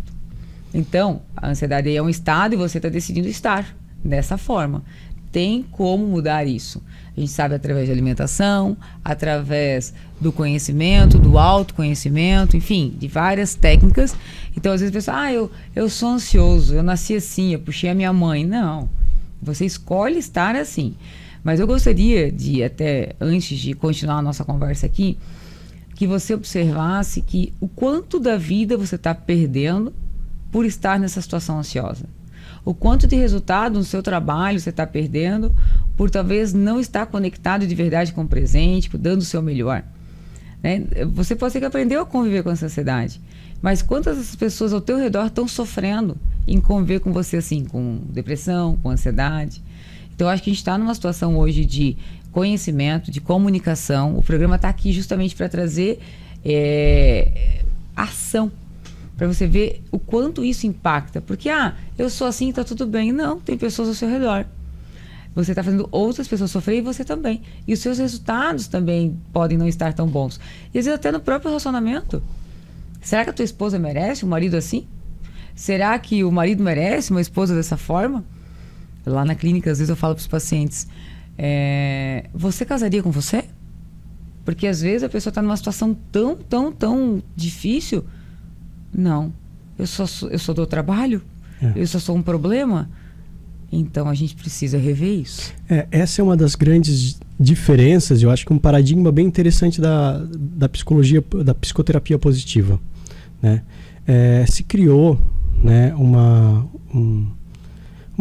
Então, a ansiedade aí é um estado e você está decidindo estar dessa forma. Tem como mudar isso. A gente sabe através da alimentação, através do conhecimento, do autoconhecimento, enfim, de várias técnicas. Então, às vezes a pessoa, eu sou ansioso, eu nasci assim, eu puxei a minha mãe. Não, você escolhe estar assim. Mas eu gostaria de, até antes de continuar a nossa conversa aqui, que você observasse que o quanto da vida você está perdendo por estar nessa situação ansiosa. O quanto de resultado no seu trabalho você está perdendo por talvez não estar conectado de verdade com o presente, dando o seu melhor. Né? Você pode ter que aprender a conviver com essa ansiedade. Mas quantas dessas pessoas ao teu redor estão sofrendo em conviver com você assim, com depressão, com ansiedade? Então, eu acho que a gente está numa situação hoje de conhecimento, de comunicação. O programa está aqui justamente para trazer ação, para você ver o quanto isso impacta. Porque, eu sou assim, tá tudo bem. Não, tem pessoas ao seu redor. Você está fazendo outras pessoas sofrer e você também. E os seus resultados também podem não estar tão bons. E às vezes até no próprio relacionamento. Será que a tua esposa merece um marido assim? Será que o marido merece uma esposa dessa forma? Lá na clínica, às vezes eu falo para os pacientes, você casaria com você? Porque às vezes a pessoa está numa situação tão difícil. Não, eu só dou trabalho, eu só sou um problema. Então a gente precisa rever isso.
Essa é uma das grandes diferenças, eu acho que um paradigma bem interessante da psicologia, da psicoterapia positiva. Né? Se criou, né, uma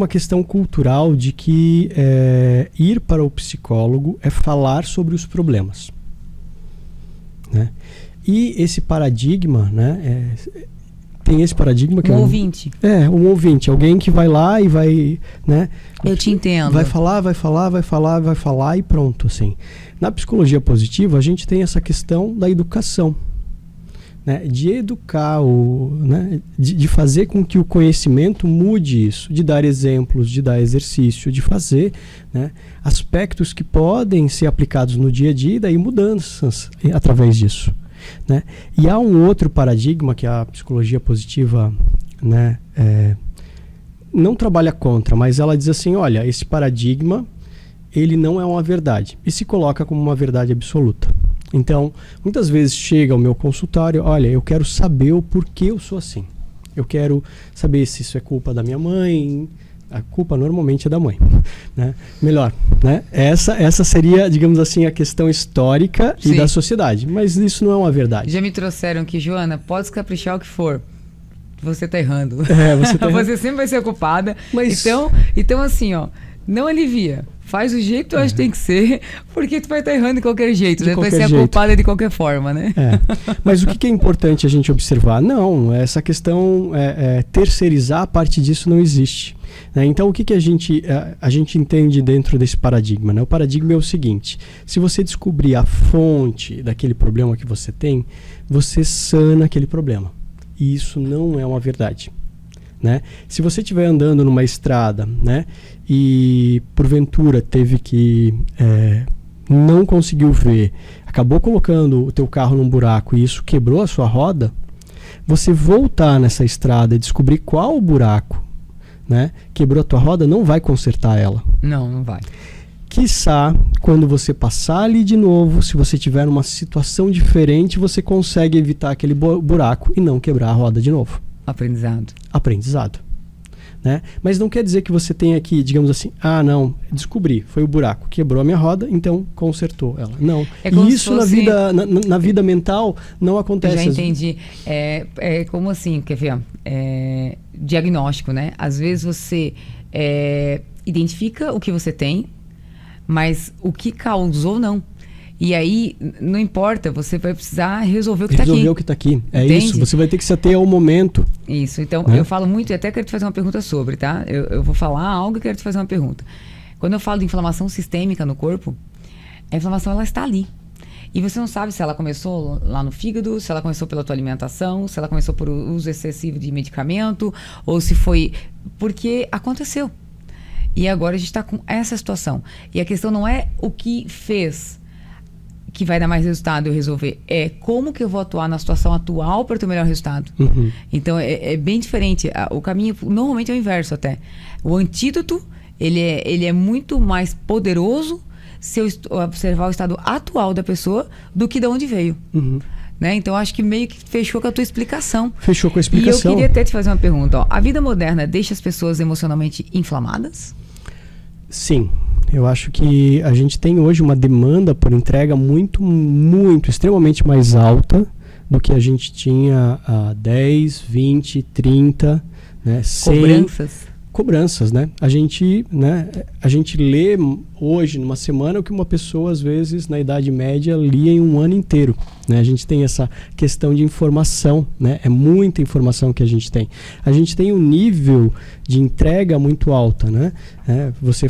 questão cultural de que ir para o psicólogo é falar sobre os problemas. Né? E esse paradigma, né, tem esse paradigma que
ouvinte.
Um ouvinte, alguém que vai lá e vai, né?
Eu te entendo.
Vai falar e pronto, assim. Na psicologia positiva, a gente tem essa questão da educação, né, de educar, né, de fazer com que o conhecimento mude isso, de dar exemplos, de dar exercício, de fazer, né, aspectos que podem ser aplicados no dia a dia e daí mudanças através disso. Né? E há um outro paradigma que a psicologia positiva, né, não trabalha contra, mas ela diz assim, olha, esse paradigma ele não é uma verdade e se coloca como uma verdade absoluta. Então, muitas vezes chega ao meu consultório, olha, eu quero saber o porquê eu sou assim. Eu quero saber se isso é culpa da minha mãe. A culpa normalmente é da mãe, né? Melhor, né? Essa seria, digamos assim, a questão histórica e da sociedade. Mas isso não é uma verdade.
Já me trouxeram que, Joana, pode caprichar o que for. Você tá errando.
Você tá errando.
Você sempre vai ser culpada.
Mas...
Então, assim, ó, não alivia. Faz o jeito que tu acha que tem que ser, porque tu vai estar errando de qualquer jeito, né? Vai ser a culpada de qualquer forma, né?
Mas o que é importante a gente observar? Não, essa questão terceirizar a parte disso não existe. Né? Então, o que a gente entende dentro desse paradigma? Né? O paradigma é o seguinte, se você descobrir a fonte daquele problema que você tem, você sana aquele problema. E isso não é uma verdade. Né? Se você estiver andando numa estrada, né, e porventura teve que não conseguiu ver, acabou colocando o teu carro num buraco e isso quebrou a sua roda, você voltar nessa estrada e descobrir qual o buraco, né, quebrou a tua roda, não vai consertar ela.
Não vai.
Quiçá, quando você passar ali de novo, se você tiver uma situação diferente, você consegue evitar aquele buraco e não quebrar a roda de novo. Aprendizado. Né? Mas não quer dizer que você tenha que, digamos assim, não, descobri, foi o buraco, quebrou a minha roda, então consertou ela. Não. E isso na vida mental não acontece.
Eu já entendi. É como assim, quer ver? Diagnóstico, né? Às vezes você identifica o que você tem, mas o que causou não. E aí, não importa, você vai precisar resolver o que está aqui.
Resolver o que está aqui. É
Entende?
Isso, você vai ter que se ater ao momento.
Isso, então
né?
Eu falo muito e até quero te fazer uma pergunta sobre, tá? Eu vou falar algo e quero te fazer uma pergunta. Quando eu falo de inflamação sistêmica no corpo, a inflamação ela está ali. E você não sabe se ela começou lá no fígado, se ela começou pela tua alimentação, se ela começou por uso excessivo de medicamento, ou se foi porque aconteceu. E agora a gente está com essa situação. E a questão não é o que fez que vai dar mais resultado eu resolver. É como que eu vou atuar na situação atual para ter o melhor resultado. Uhum. Então, é bem diferente. O caminho, normalmente, é o inverso até. O antídoto, ele é muito mais poderoso se eu observar o estado atual da pessoa do que de onde veio. Uhum. Né? Então, acho que meio que fechou com a tua explicação.
Fechou com a explicação.
E eu queria até te fazer uma pergunta. Ó. A vida moderna deixa as pessoas emocionalmente inflamadas?
Sim. Eu acho que a gente tem hoje uma demanda por entrega muito, extremamente mais alta do que a gente tinha há 10, 20, 30, né, 100... Cobranças, né? A gente lê hoje, numa semana, o que uma pessoa, às vezes, na Idade Média, lia em um ano inteiro. Né? A gente tem essa questão de informação, né? É muita informação que a gente tem. A gente tem um nível de entrega muito alta, né? Você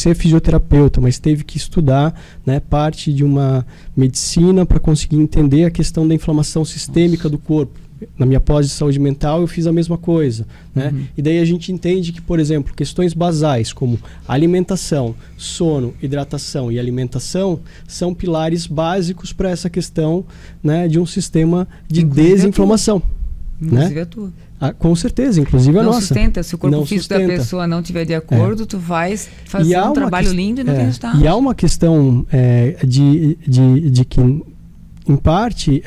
é fisioterapeuta, mas teve que estudar, né, parte de uma medicina para conseguir entender a questão da inflamação sistêmica do corpo. Na minha pós de saúde mental eu fiz a mesma coisa, né? Uhum. E daí a gente entende que, por exemplo, questões basais como alimentação, sono, hidratação e alimentação são pilares básicos para essa questão, né, de um sistema de desinflamação.
Inclusive a tua.
Com certeza, inclusive a nossa.
Sustenta, se o corpo físico da pessoa não estiver de acordo, tu vais fazer um trabalho lindo e não tem resultado.
E há uma questão de que, em parte,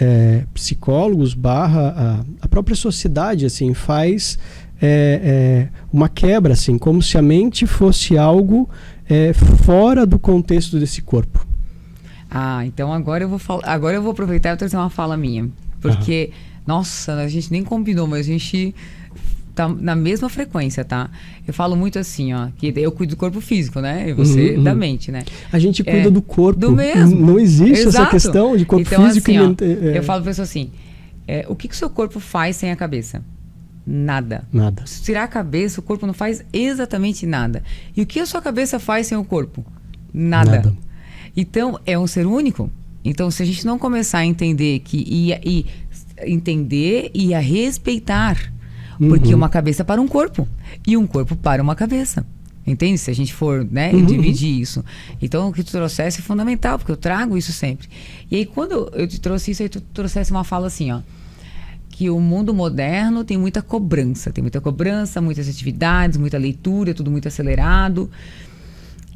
psicólogos / a própria sociedade assim, faz uma quebra, assim, como se a mente fosse algo fora do contexto desse corpo.
Então agora eu vou aproveitar e trazer uma fala minha. Porque, nossa, a gente nem combinou, mas a gente tá na mesma frequência, tá? Eu falo muito assim, ó, que eu cuido do corpo físico, né? E você da mente, né?
A gente cuida do corpo.
Do mesmo.
Não existe essa questão de corpo físico
assim,
e
mental. Eu falo pra pessoa assim, o que o seu corpo faz sem a cabeça? Nada. Se tirar a cabeça, o corpo não faz exatamente nada. E o que a sua cabeça faz sem o corpo? Nada. Então, é um ser único. Então, se a gente não começar a entender entender e a respeitar, porque uma cabeça para um corpo e um corpo para uma cabeça. Entende? Se a gente for, né, dividir isso. Então, o que tu trouxesse é fundamental, porque eu trago isso sempre. E aí, quando eu te trouxe isso, aí tu trouxesse uma fala assim, ó, que o mundo moderno tem muita cobrança, muitas atividades, muita leitura, tudo muito acelerado.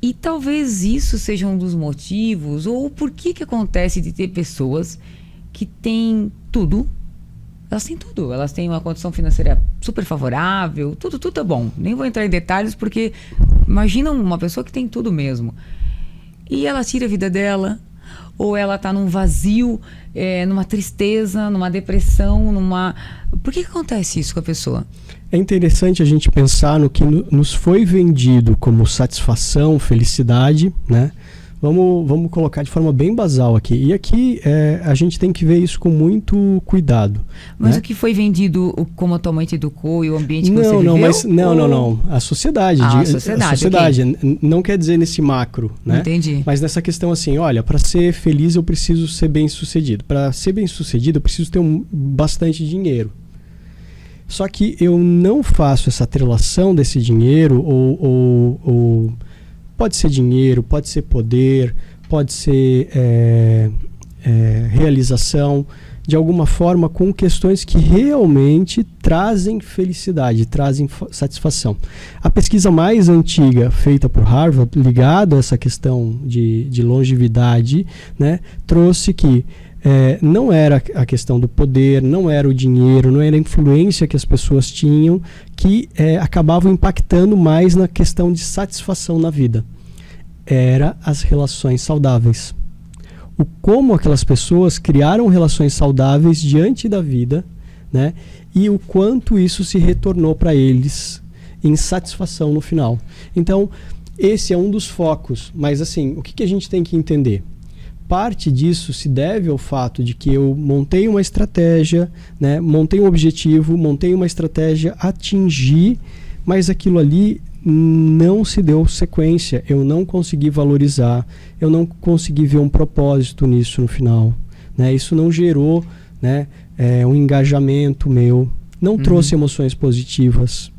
E talvez isso seja um dos motivos, ou por que acontece de ter pessoas que têm tudo. Elas têm tudo, elas têm uma condição financeira super favorável, tudo é bom. Nem vou entrar em detalhes, porque imagina uma pessoa que tem tudo mesmo. E ela tira a vida dela, ou ela está num vazio, numa tristeza, numa depressão, Por que acontece isso com a pessoa?
É interessante a gente pensar no que nos foi vendido como satisfação, felicidade, né? Vamos colocar de forma bem basal aqui. E aqui a gente tem que ver isso com muito cuidado.
Mas
né?
O que foi vendido, como a tua mãe te educou e o ambiente que você viveu?
Não. A sociedade. A sociedade.
Okay.
Não quer dizer nesse macro, né?
Entendi.
Mas nessa questão assim, olha, para ser feliz eu preciso ser bem-sucedido. Para ser bem-sucedido eu preciso ter bastante dinheiro. Só que eu não faço essa atrelação desse dinheiro ou pode ser dinheiro, pode ser poder, pode ser realização, de alguma forma com questões que realmente trazem felicidade, trazem satisfação. A pesquisa mais antiga feita por Harvard, ligada a essa questão de longevidade, né, trouxe que não era a questão do poder, não era o dinheiro, não era a influência que as pessoas tinham que acabavam impactando mais na questão de satisfação na vida. Era as relações saudáveis. Como aquelas pessoas criaram relações saudáveis diante da vida, né? E o quanto isso se retornou para eles em satisfação no final. Então, esse é um dos focos. Mas assim, o que a gente tem que entender? Parte disso se deve ao fato de que eu montei uma estratégia, né? Montei um objetivo, montei uma estratégia, atingi, mas aquilo ali não se deu sequência, eu não consegui valorizar, eu não consegui ver um propósito nisso no final, né? Isso não gerou, né, um engajamento meu, não trouxe emoções positivas.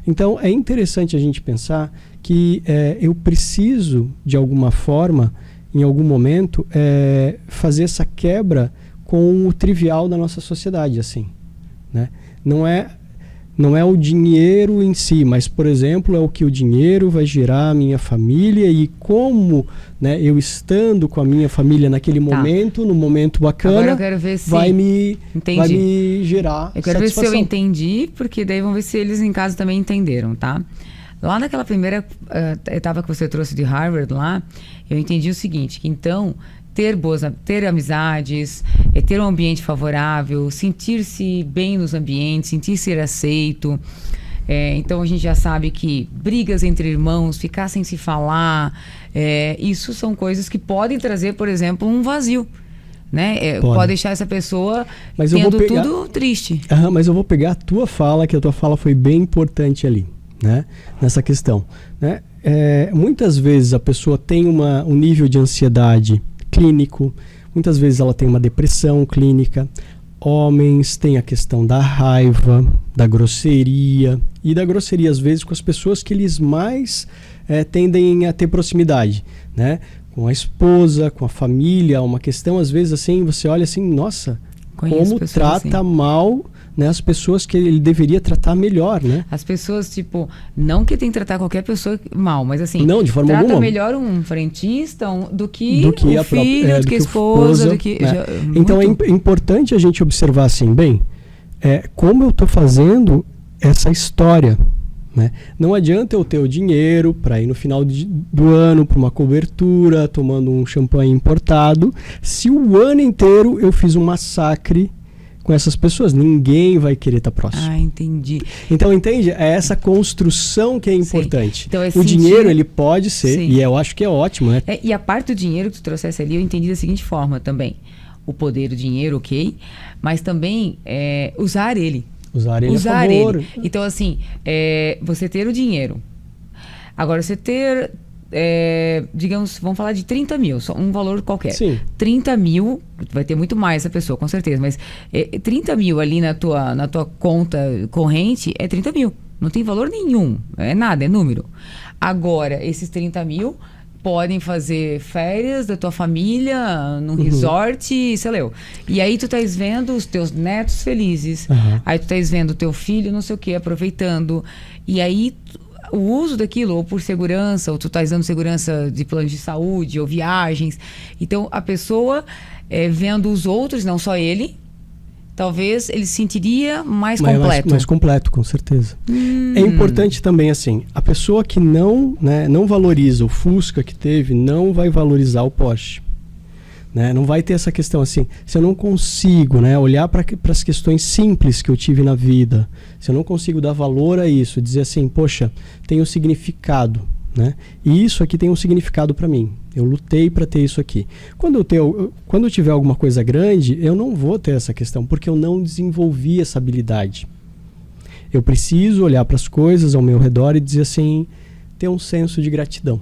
Então é interessante a gente pensar que eu preciso, de alguma forma, em algum momento, fazer essa quebra com o trivial da nossa sociedade, assim, né? Não é o dinheiro em si, mas, por exemplo, é o que o dinheiro vai gerar a minha família e como, né, eu estando com a minha família naquele momento, no momento bacana,
agora eu quero ver se
vai me gerar
Eu quero
satisfação.
ver se eu entendi, porque daí vamos ver se eles em casa também entenderam, tá? Lá naquela primeira etapa que você trouxe de Harvard lá, eu entendi o seguinte, que então ter amizades, ter um ambiente favorável, sentir-se bem nos ambientes, sentir-se aceito. Então a gente já sabe que brigas entre irmãos, ficar sem se falar, isso são coisas que podem trazer, por exemplo, um vazio. Né? Pode deixar essa pessoa tudo triste.
Mas eu vou pegar a tua fala, que a tua fala foi bem importante ali, né? Nessa questão, né? Muitas vezes a pessoa tem um nível de ansiedade clínico, muitas vezes ela tem uma depressão clínica. Homens têm a questão da raiva, da grosseria, e da grosseria às vezes com as pessoas que eles mais tendem a ter proximidade, né? Com a esposa, com a família, uma questão às vezes assim, você olha assim, nossa, como trata assim mal, né, as pessoas que ele deveria tratar melhor, né?
As pessoas, tipo, não que tem que tratar qualquer pessoa mal, mas assim,
não, de forma
trata
alguma
melhor um frentista do que o filho, do que a esposa, do que...
Né? Então é importante a gente observar assim, como eu estou fazendo essa história, né? Não adianta eu ter o dinheiro para ir no final do ano para uma cobertura, tomando um champanhe importado, se o ano inteiro eu fiz um massacre com essas pessoas. Ninguém vai querer estar próximo.
Ah, entendi.
Então, entende? É essa construção que é importante.
Então,
o dinheiro, ele pode ser, e eu acho que é ótimo, né?
E a parte do dinheiro que tu trouxesse ali, eu entendi da seguinte forma também. O poder, o dinheiro, ok, mas também usar ele.
Usar ele a favor.
Então, assim, você ter o dinheiro. Agora, você ter digamos, vamos falar de 30 mil, só um valor qualquer.
Sim.
30 mil, vai ter muito mais essa pessoa, com certeza, mas 30 mil ali na tua conta corrente é 30 mil. Não tem valor nenhum, é nada, é número. Agora, esses 30 mil podem fazer férias da tua família num resort, sei lá. E aí tu estás vendo os teus netos felizes, aí tu estás vendo o teu filho não sei o que, aproveitando. E aí o uso daquilo, ou por segurança, ou tu estás dando segurança de plano de saúde, ou viagens. Então a pessoa vendo os outros, não só ele, talvez ele se sentiria mais completo.
Mais completo, com certeza. É importante também, assim, a pessoa que não valoriza o Fusca que teve, não vai valorizar o Porsche. Né? Não vai ter essa questão assim, se eu não consigo, né, olhar para as questões simples que eu tive na vida, se eu não consigo dar valor a isso, dizer assim, poxa, tem um significado, né? E isso aqui tem um significado para mim. Eu lutei para ter isso aqui. Quando eu tiver alguma coisa grande, eu não vou ter essa questão, porque eu não desenvolvi essa habilidade. Eu preciso olhar para as coisas ao meu redor e dizer assim, ter um senso de gratidão.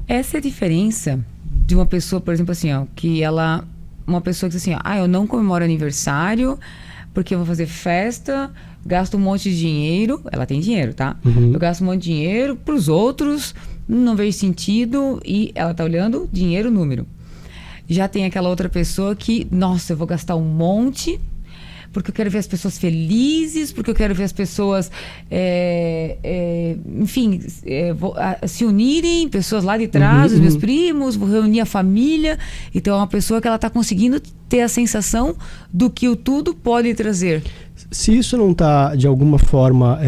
Essa é a diferença de uma pessoa, por exemplo, assim, ó, uma pessoa que diz assim, eu não comemoro aniversário porque eu vou fazer festa, gasto um monte de dinheiro, ela tem dinheiro, tá? Eu gasto um monte de dinheiro pros outros, não vejo sentido, e ela tá olhando dinheiro, número. Já tem aquela outra pessoa que, nossa, eu vou gastar um monte porque eu quero ver as pessoas felizes, porque eu quero ver as pessoas, se unirem, pessoas lá de trás, os meus primos, vou reunir a família. Então é uma pessoa que ela está conseguindo ter a sensação do que o tudo pode trazer.
Se isso não está, de alguma forma,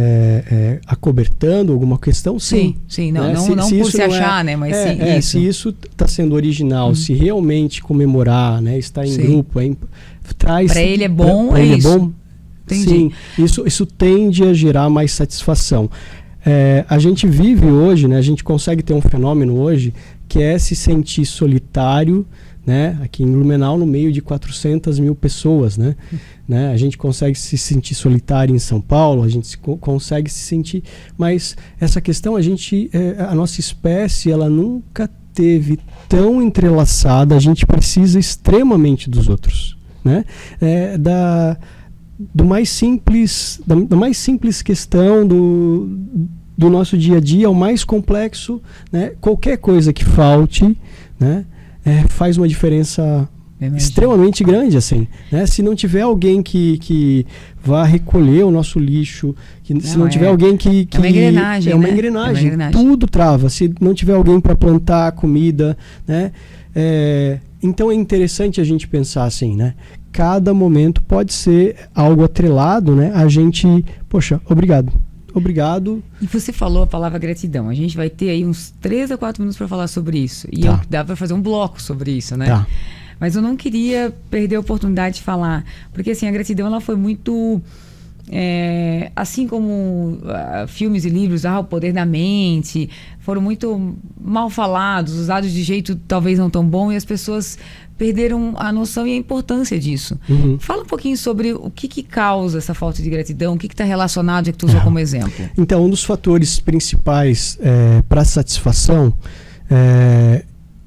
acobertando alguma questão, sim.
Sim, não, né? não por se achar, né? Mas sim, isso.
Se isso está sendo original, se realmente comemorar, né? Estar em grupo, traz...
Para ele é bom,
pra ele
isso.
É bom. Sim, isso tende a gerar mais satisfação. A gente vive hoje, né? A gente consegue ter um fenômeno hoje que é se sentir solitário, né? Aqui em Blumenau, no meio de 400 mil pessoas, né? A gente consegue se sentir solitário em São Paulo, a gente consegue se sentir, mas essa questão, a nossa espécie, ela nunca teve tão entrelaçada, a gente precisa extremamente dos outros, né? Da mais simples questão do nosso dia a dia ao mais complexo, né? Qualquer coisa que falte, né? Faz uma diferença extremamente grande, assim, né? Se não tiver alguém que vá recolher o nosso lixo, se não tiver alguém que...
É uma engrenagem,
é uma engrenagem, tudo trava. Se não tiver alguém para plantar comida, né? Então é interessante a gente pensar assim, né? Cada momento pode ser algo atrelado, né? A gente, poxa, obrigado.
E você falou a palavra gratidão. A gente vai ter aí uns 3 a 4 minutos para falar sobre isso. E dá para fazer um bloco sobre isso, né?
Tá.
Mas eu não queria perder a oportunidade de falar. Porque assim, a gratidão ela foi muito... assim como filmes e livros, O Poder da Mente, foram muito mal falados, usados de jeito talvez não tão bom, e as pessoas perderam a noção e a importância disso. Fala um pouquinho sobre o que causa essa falta de gratidão, o que está relacionado, que tu usou como exemplo.
Então, um dos fatores principais para satisfação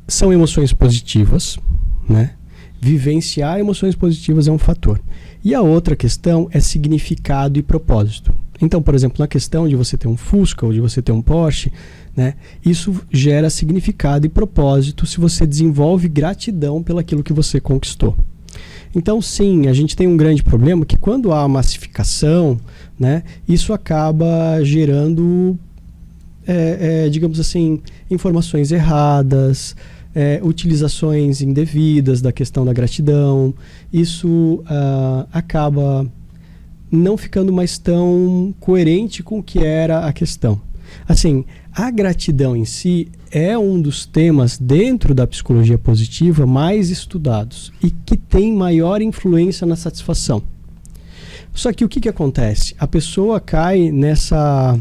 são emoções positivas, né? Vivenciar emoções positivas é um fator. E a outra questão é significado e propósito. Então, por exemplo, na questão de você ter um Fusca ou de você ter um Porsche, né, isso gera significado e propósito se você desenvolve gratidão pelaquilo que você conquistou. Então, sim, a gente tem um grande problema que quando há massificação, né, isso acaba gerando, digamos assim, informações erradas, utilizações indevidas da questão da gratidão. Isso acaba não ficando mais tão coerente com o que era a questão. Assim, a gratidão em si é um dos temas dentro da psicologia positiva mais estudados e que tem maior influência na satisfação. Só que o que acontece? A pessoa cai nessa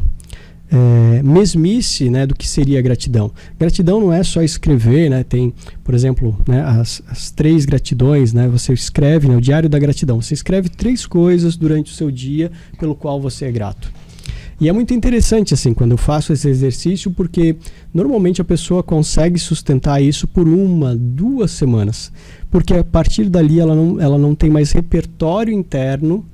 mesmice, né, do que seria a gratidão. Gratidão não é só escrever, né? Tem, por exemplo, né, as 3 gratidões, né? Você escreve, né, o diário da gratidão. Você escreve 3 coisas durante o seu dia pelo qual você é grato. E é muito interessante, assim, quando eu faço esse exercício, porque normalmente a pessoa consegue sustentar isso por 1, 2 semanas. Porque a partir dali ela não tem mais repertório interno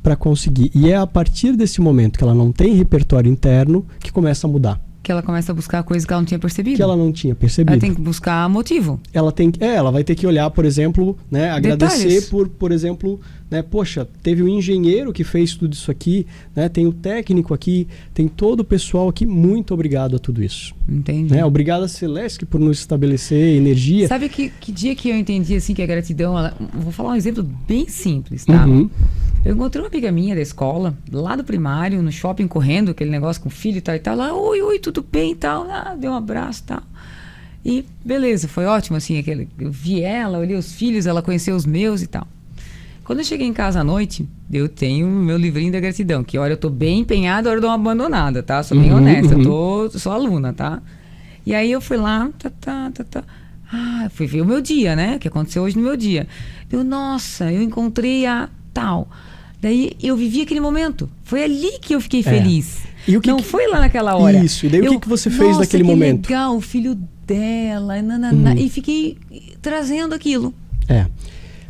para conseguir. E é a partir desse momento que ela não tem repertório interno que começa a mudar.
Que ela começa a buscar coisas que ela não tinha percebido.
Que ela não tinha percebido.
Ela tem que buscar motivo.
Ela vai ter que olhar, por exemplo, né, agradecer
Detalhes.
por exemplo, né, poxa, teve um engenheiro que fez tudo isso aqui, né, tem o técnico aqui, tem todo o pessoal aqui, muito obrigado a tudo isso.
Entendi.
Né? Obrigado a Celeste por nos estabelecer energia.
Sabe que dia que eu entendi assim que a gratidão, vou falar um exemplo bem simples, tá?
Uhum.
Eu encontrei uma amiga minha da escola, lá do primário, no shopping, correndo, aquele negócio com o filho e tal, lá, oi, tudo bem e tal, deu um abraço e tal. E beleza, foi ótimo, assim, eu vi ela, olhei os filhos, ela conheceu os meus e tal. Quando eu cheguei em casa à noite, eu tenho o meu livrinho da gratidão, que hora eu tô bem empenhada, hora eu dou uma abandonada, tá? Sou bem honesta, eu sou aluna, tá? E aí eu fui lá, fui ver o meu dia, né? O que aconteceu hoje no meu dia. Nossa, eu encontrei a tal. Daí eu vivi aquele momento. Foi ali que eu fiquei feliz.
E
não foi lá naquela hora.
Isso, e daí o que você fez naquele momento?
Legal, o filho dela, e fiquei trazendo aquilo.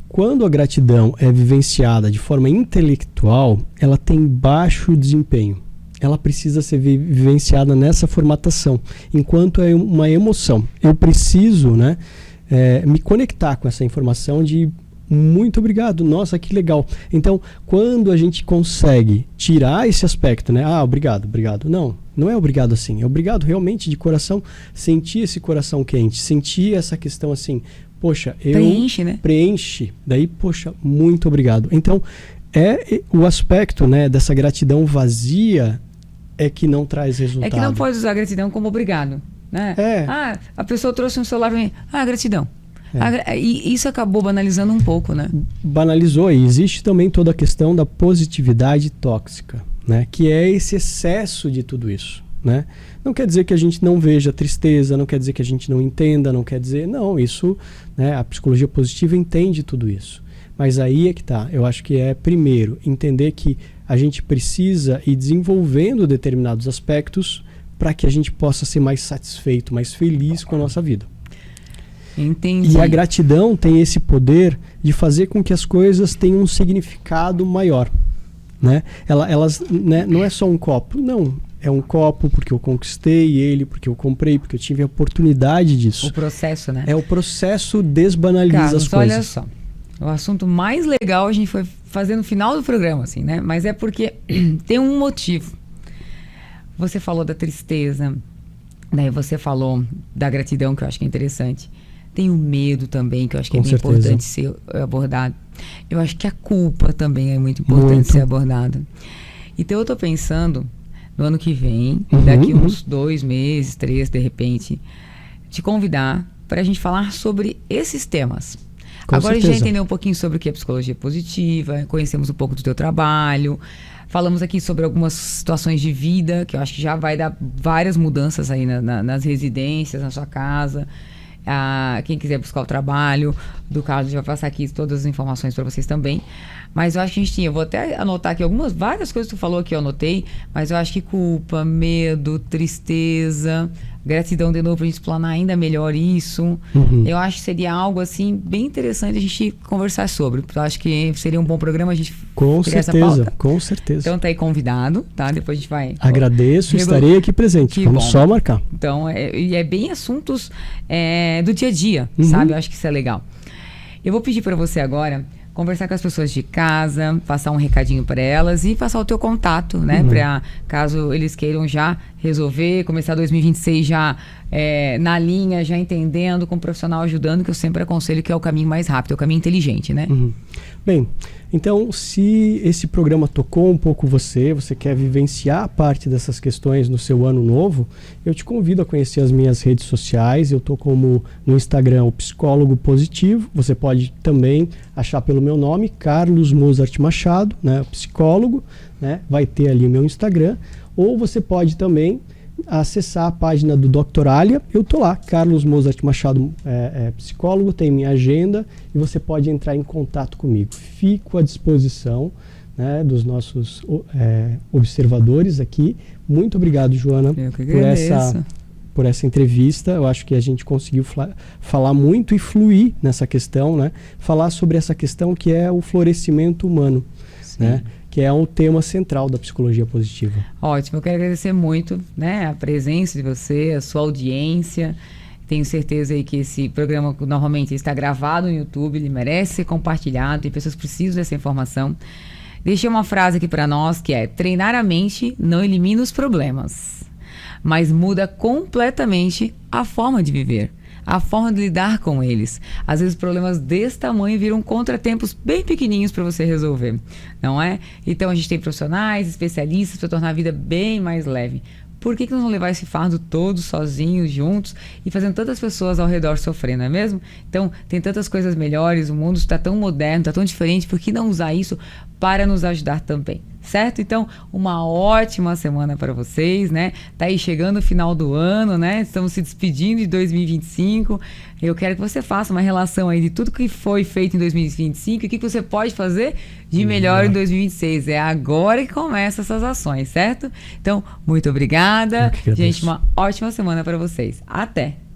Quando a gratidão é vivenciada de forma intelectual, ela tem baixo desempenho. Ela precisa ser vivenciada nessa formatação, enquanto é uma emoção. Eu preciso, né, me conectar com essa informação de muito obrigado, nossa, que legal. Então, quando a gente consegue tirar esse aspecto, né, obrigado. Não é obrigado assim, é obrigado realmente de coração, sentir esse coração quente, sentir essa questão assim, poxa,
preenche, né?
Preenche, daí, poxa, muito obrigado. Então, o aspecto, né, dessa gratidão vazia é que não traz resultado.
É que não pode usar a gratidão como obrigado, né? A pessoa trouxe um celular pra mim, gratidão. E isso acabou banalizando um pouco, né?
Banalizou, e existe também toda a questão da positividade tóxica, né? Que é esse excesso de tudo isso, né? Não quer dizer que a gente não veja tristeza, não quer dizer que a gente não entenda, não quer dizer... Não, isso, né, a psicologia positiva entende tudo isso. Mas aí é que tá. Eu acho que primeiro, entender que a gente precisa ir desenvolvendo determinados aspectos para que a gente possa ser mais satisfeito, mais feliz com a nossa vida.
Entendi.
E a gratidão tem esse poder de fazer com que as coisas tenham um significado maior, né? Elas, né, não é só um copo, não. É um copo porque eu conquistei ele, porque eu comprei, porque eu tive a oportunidade disso.
O processo, né?
É o processo desbanaliza
Carlos,
as coisas.
Olha só, o assunto mais legal a gente foi fazer no final do programa, assim, né? Mas é porque tem um motivo. Você falou da tristeza, daí você falou da gratidão, que eu acho que é interessante. Tem o medo também, que eu acho que é bem importante ser abordado. Eu acho que a culpa também é muito importante ser abordada. Então eu tô pensando, no ano que vem, daqui uns 2 meses, 3, de repente, te convidar para a gente falar sobre esses temas. Agora a gente já entendeu um pouquinho sobre o que é psicologia positiva, conhecemos um pouco do teu trabalho, falamos aqui sobre algumas situações de vida, que eu acho que já vai dar várias mudanças aí nas residências, na sua casa. Quem quiser buscar o trabalho do Carlos, vai passar aqui todas as informações para vocês também. Mas eu acho que a gente eu vou até anotar aqui várias coisas que tu falou aqui, eu anotei, mas eu acho que culpa, medo, tristeza, gratidão de novo pra gente explanar ainda melhor isso. Eu acho que seria algo assim bem interessante a gente conversar sobre. Eu acho que seria um bom programa a gente criar essa pauta.
Com certeza.
Então tá aí convidado, tá? Depois a gente vai...
Agradeço, estarei aqui presente. Vamos só marcar.
Então, é bem assuntos do dia a dia, sabe? Eu acho que isso é legal. Eu vou pedir para você agora conversar com as pessoas de casa, passar um recadinho para elas e passar o teu contato, né? Para caso eles queiram já resolver, começar 2026 já na linha, já entendendo, com o profissional ajudando, que eu sempre aconselho que é o caminho mais rápido, é o caminho inteligente, né?
Bem, então se esse programa tocou um pouco você quer vivenciar parte dessas questões no seu ano novo, eu te convido a conhecer as minhas redes sociais. Eu tô como no Instagram, o Psicólogo Positivo. Você pode também achar pelo meu nome, Carlos Mozart Machado, né, psicólogo, né, vai ter ali o meu Instagram. Ou você pode também acessar a página do Dr. Alia. Eu tô lá, Carlos Mozart Machado, psicólogo, tem minha agenda e você pode entrar em contato comigo. Fico à disposição, né, dos nossos observadores aqui. Muito obrigado, Joana,
Eu que agradeço.
por essa entrevista. Eu acho que a gente conseguiu falar muito e fluir nessa questão, né? Falar sobre essa questão que é o florescimento humano, né? Que é um tema central da psicologia positiva.
Ótimo, eu quero agradecer muito, né, a presença de você, a sua audiência. Tenho certeza aí que esse programa normalmente está gravado no YouTube, ele merece ser compartilhado, tem pessoas que precisam dessa informação. Deixei uma frase aqui para nós que é: treinar a mente não elimina os problemas, mas muda completamente a forma de viver, a forma de lidar com eles. Às vezes problemas desse tamanho viram contratempos bem pequenininhos para você resolver, não é? Então a gente tem profissionais, especialistas para tornar a vida bem mais leve. Por que nós vamos levar esse fardo todos sozinhos, juntos, e fazendo tantas pessoas ao redor sofrendo, não é mesmo? Então, tem tantas coisas melhores, o mundo está tão moderno, está tão diferente, por que não usar isso para nos ajudar também? Certo? Então, uma ótima semana para vocês, né? Tá aí chegando o final do ano, né? Estamos se despedindo de 2025. Eu quero que você faça uma relação aí de tudo que foi feito em 2025 e o que você pode fazer de melhor em 2026. É agora que começam essas ações, certo? Então, muito obrigada. Gente, uma ótima semana para vocês. Até!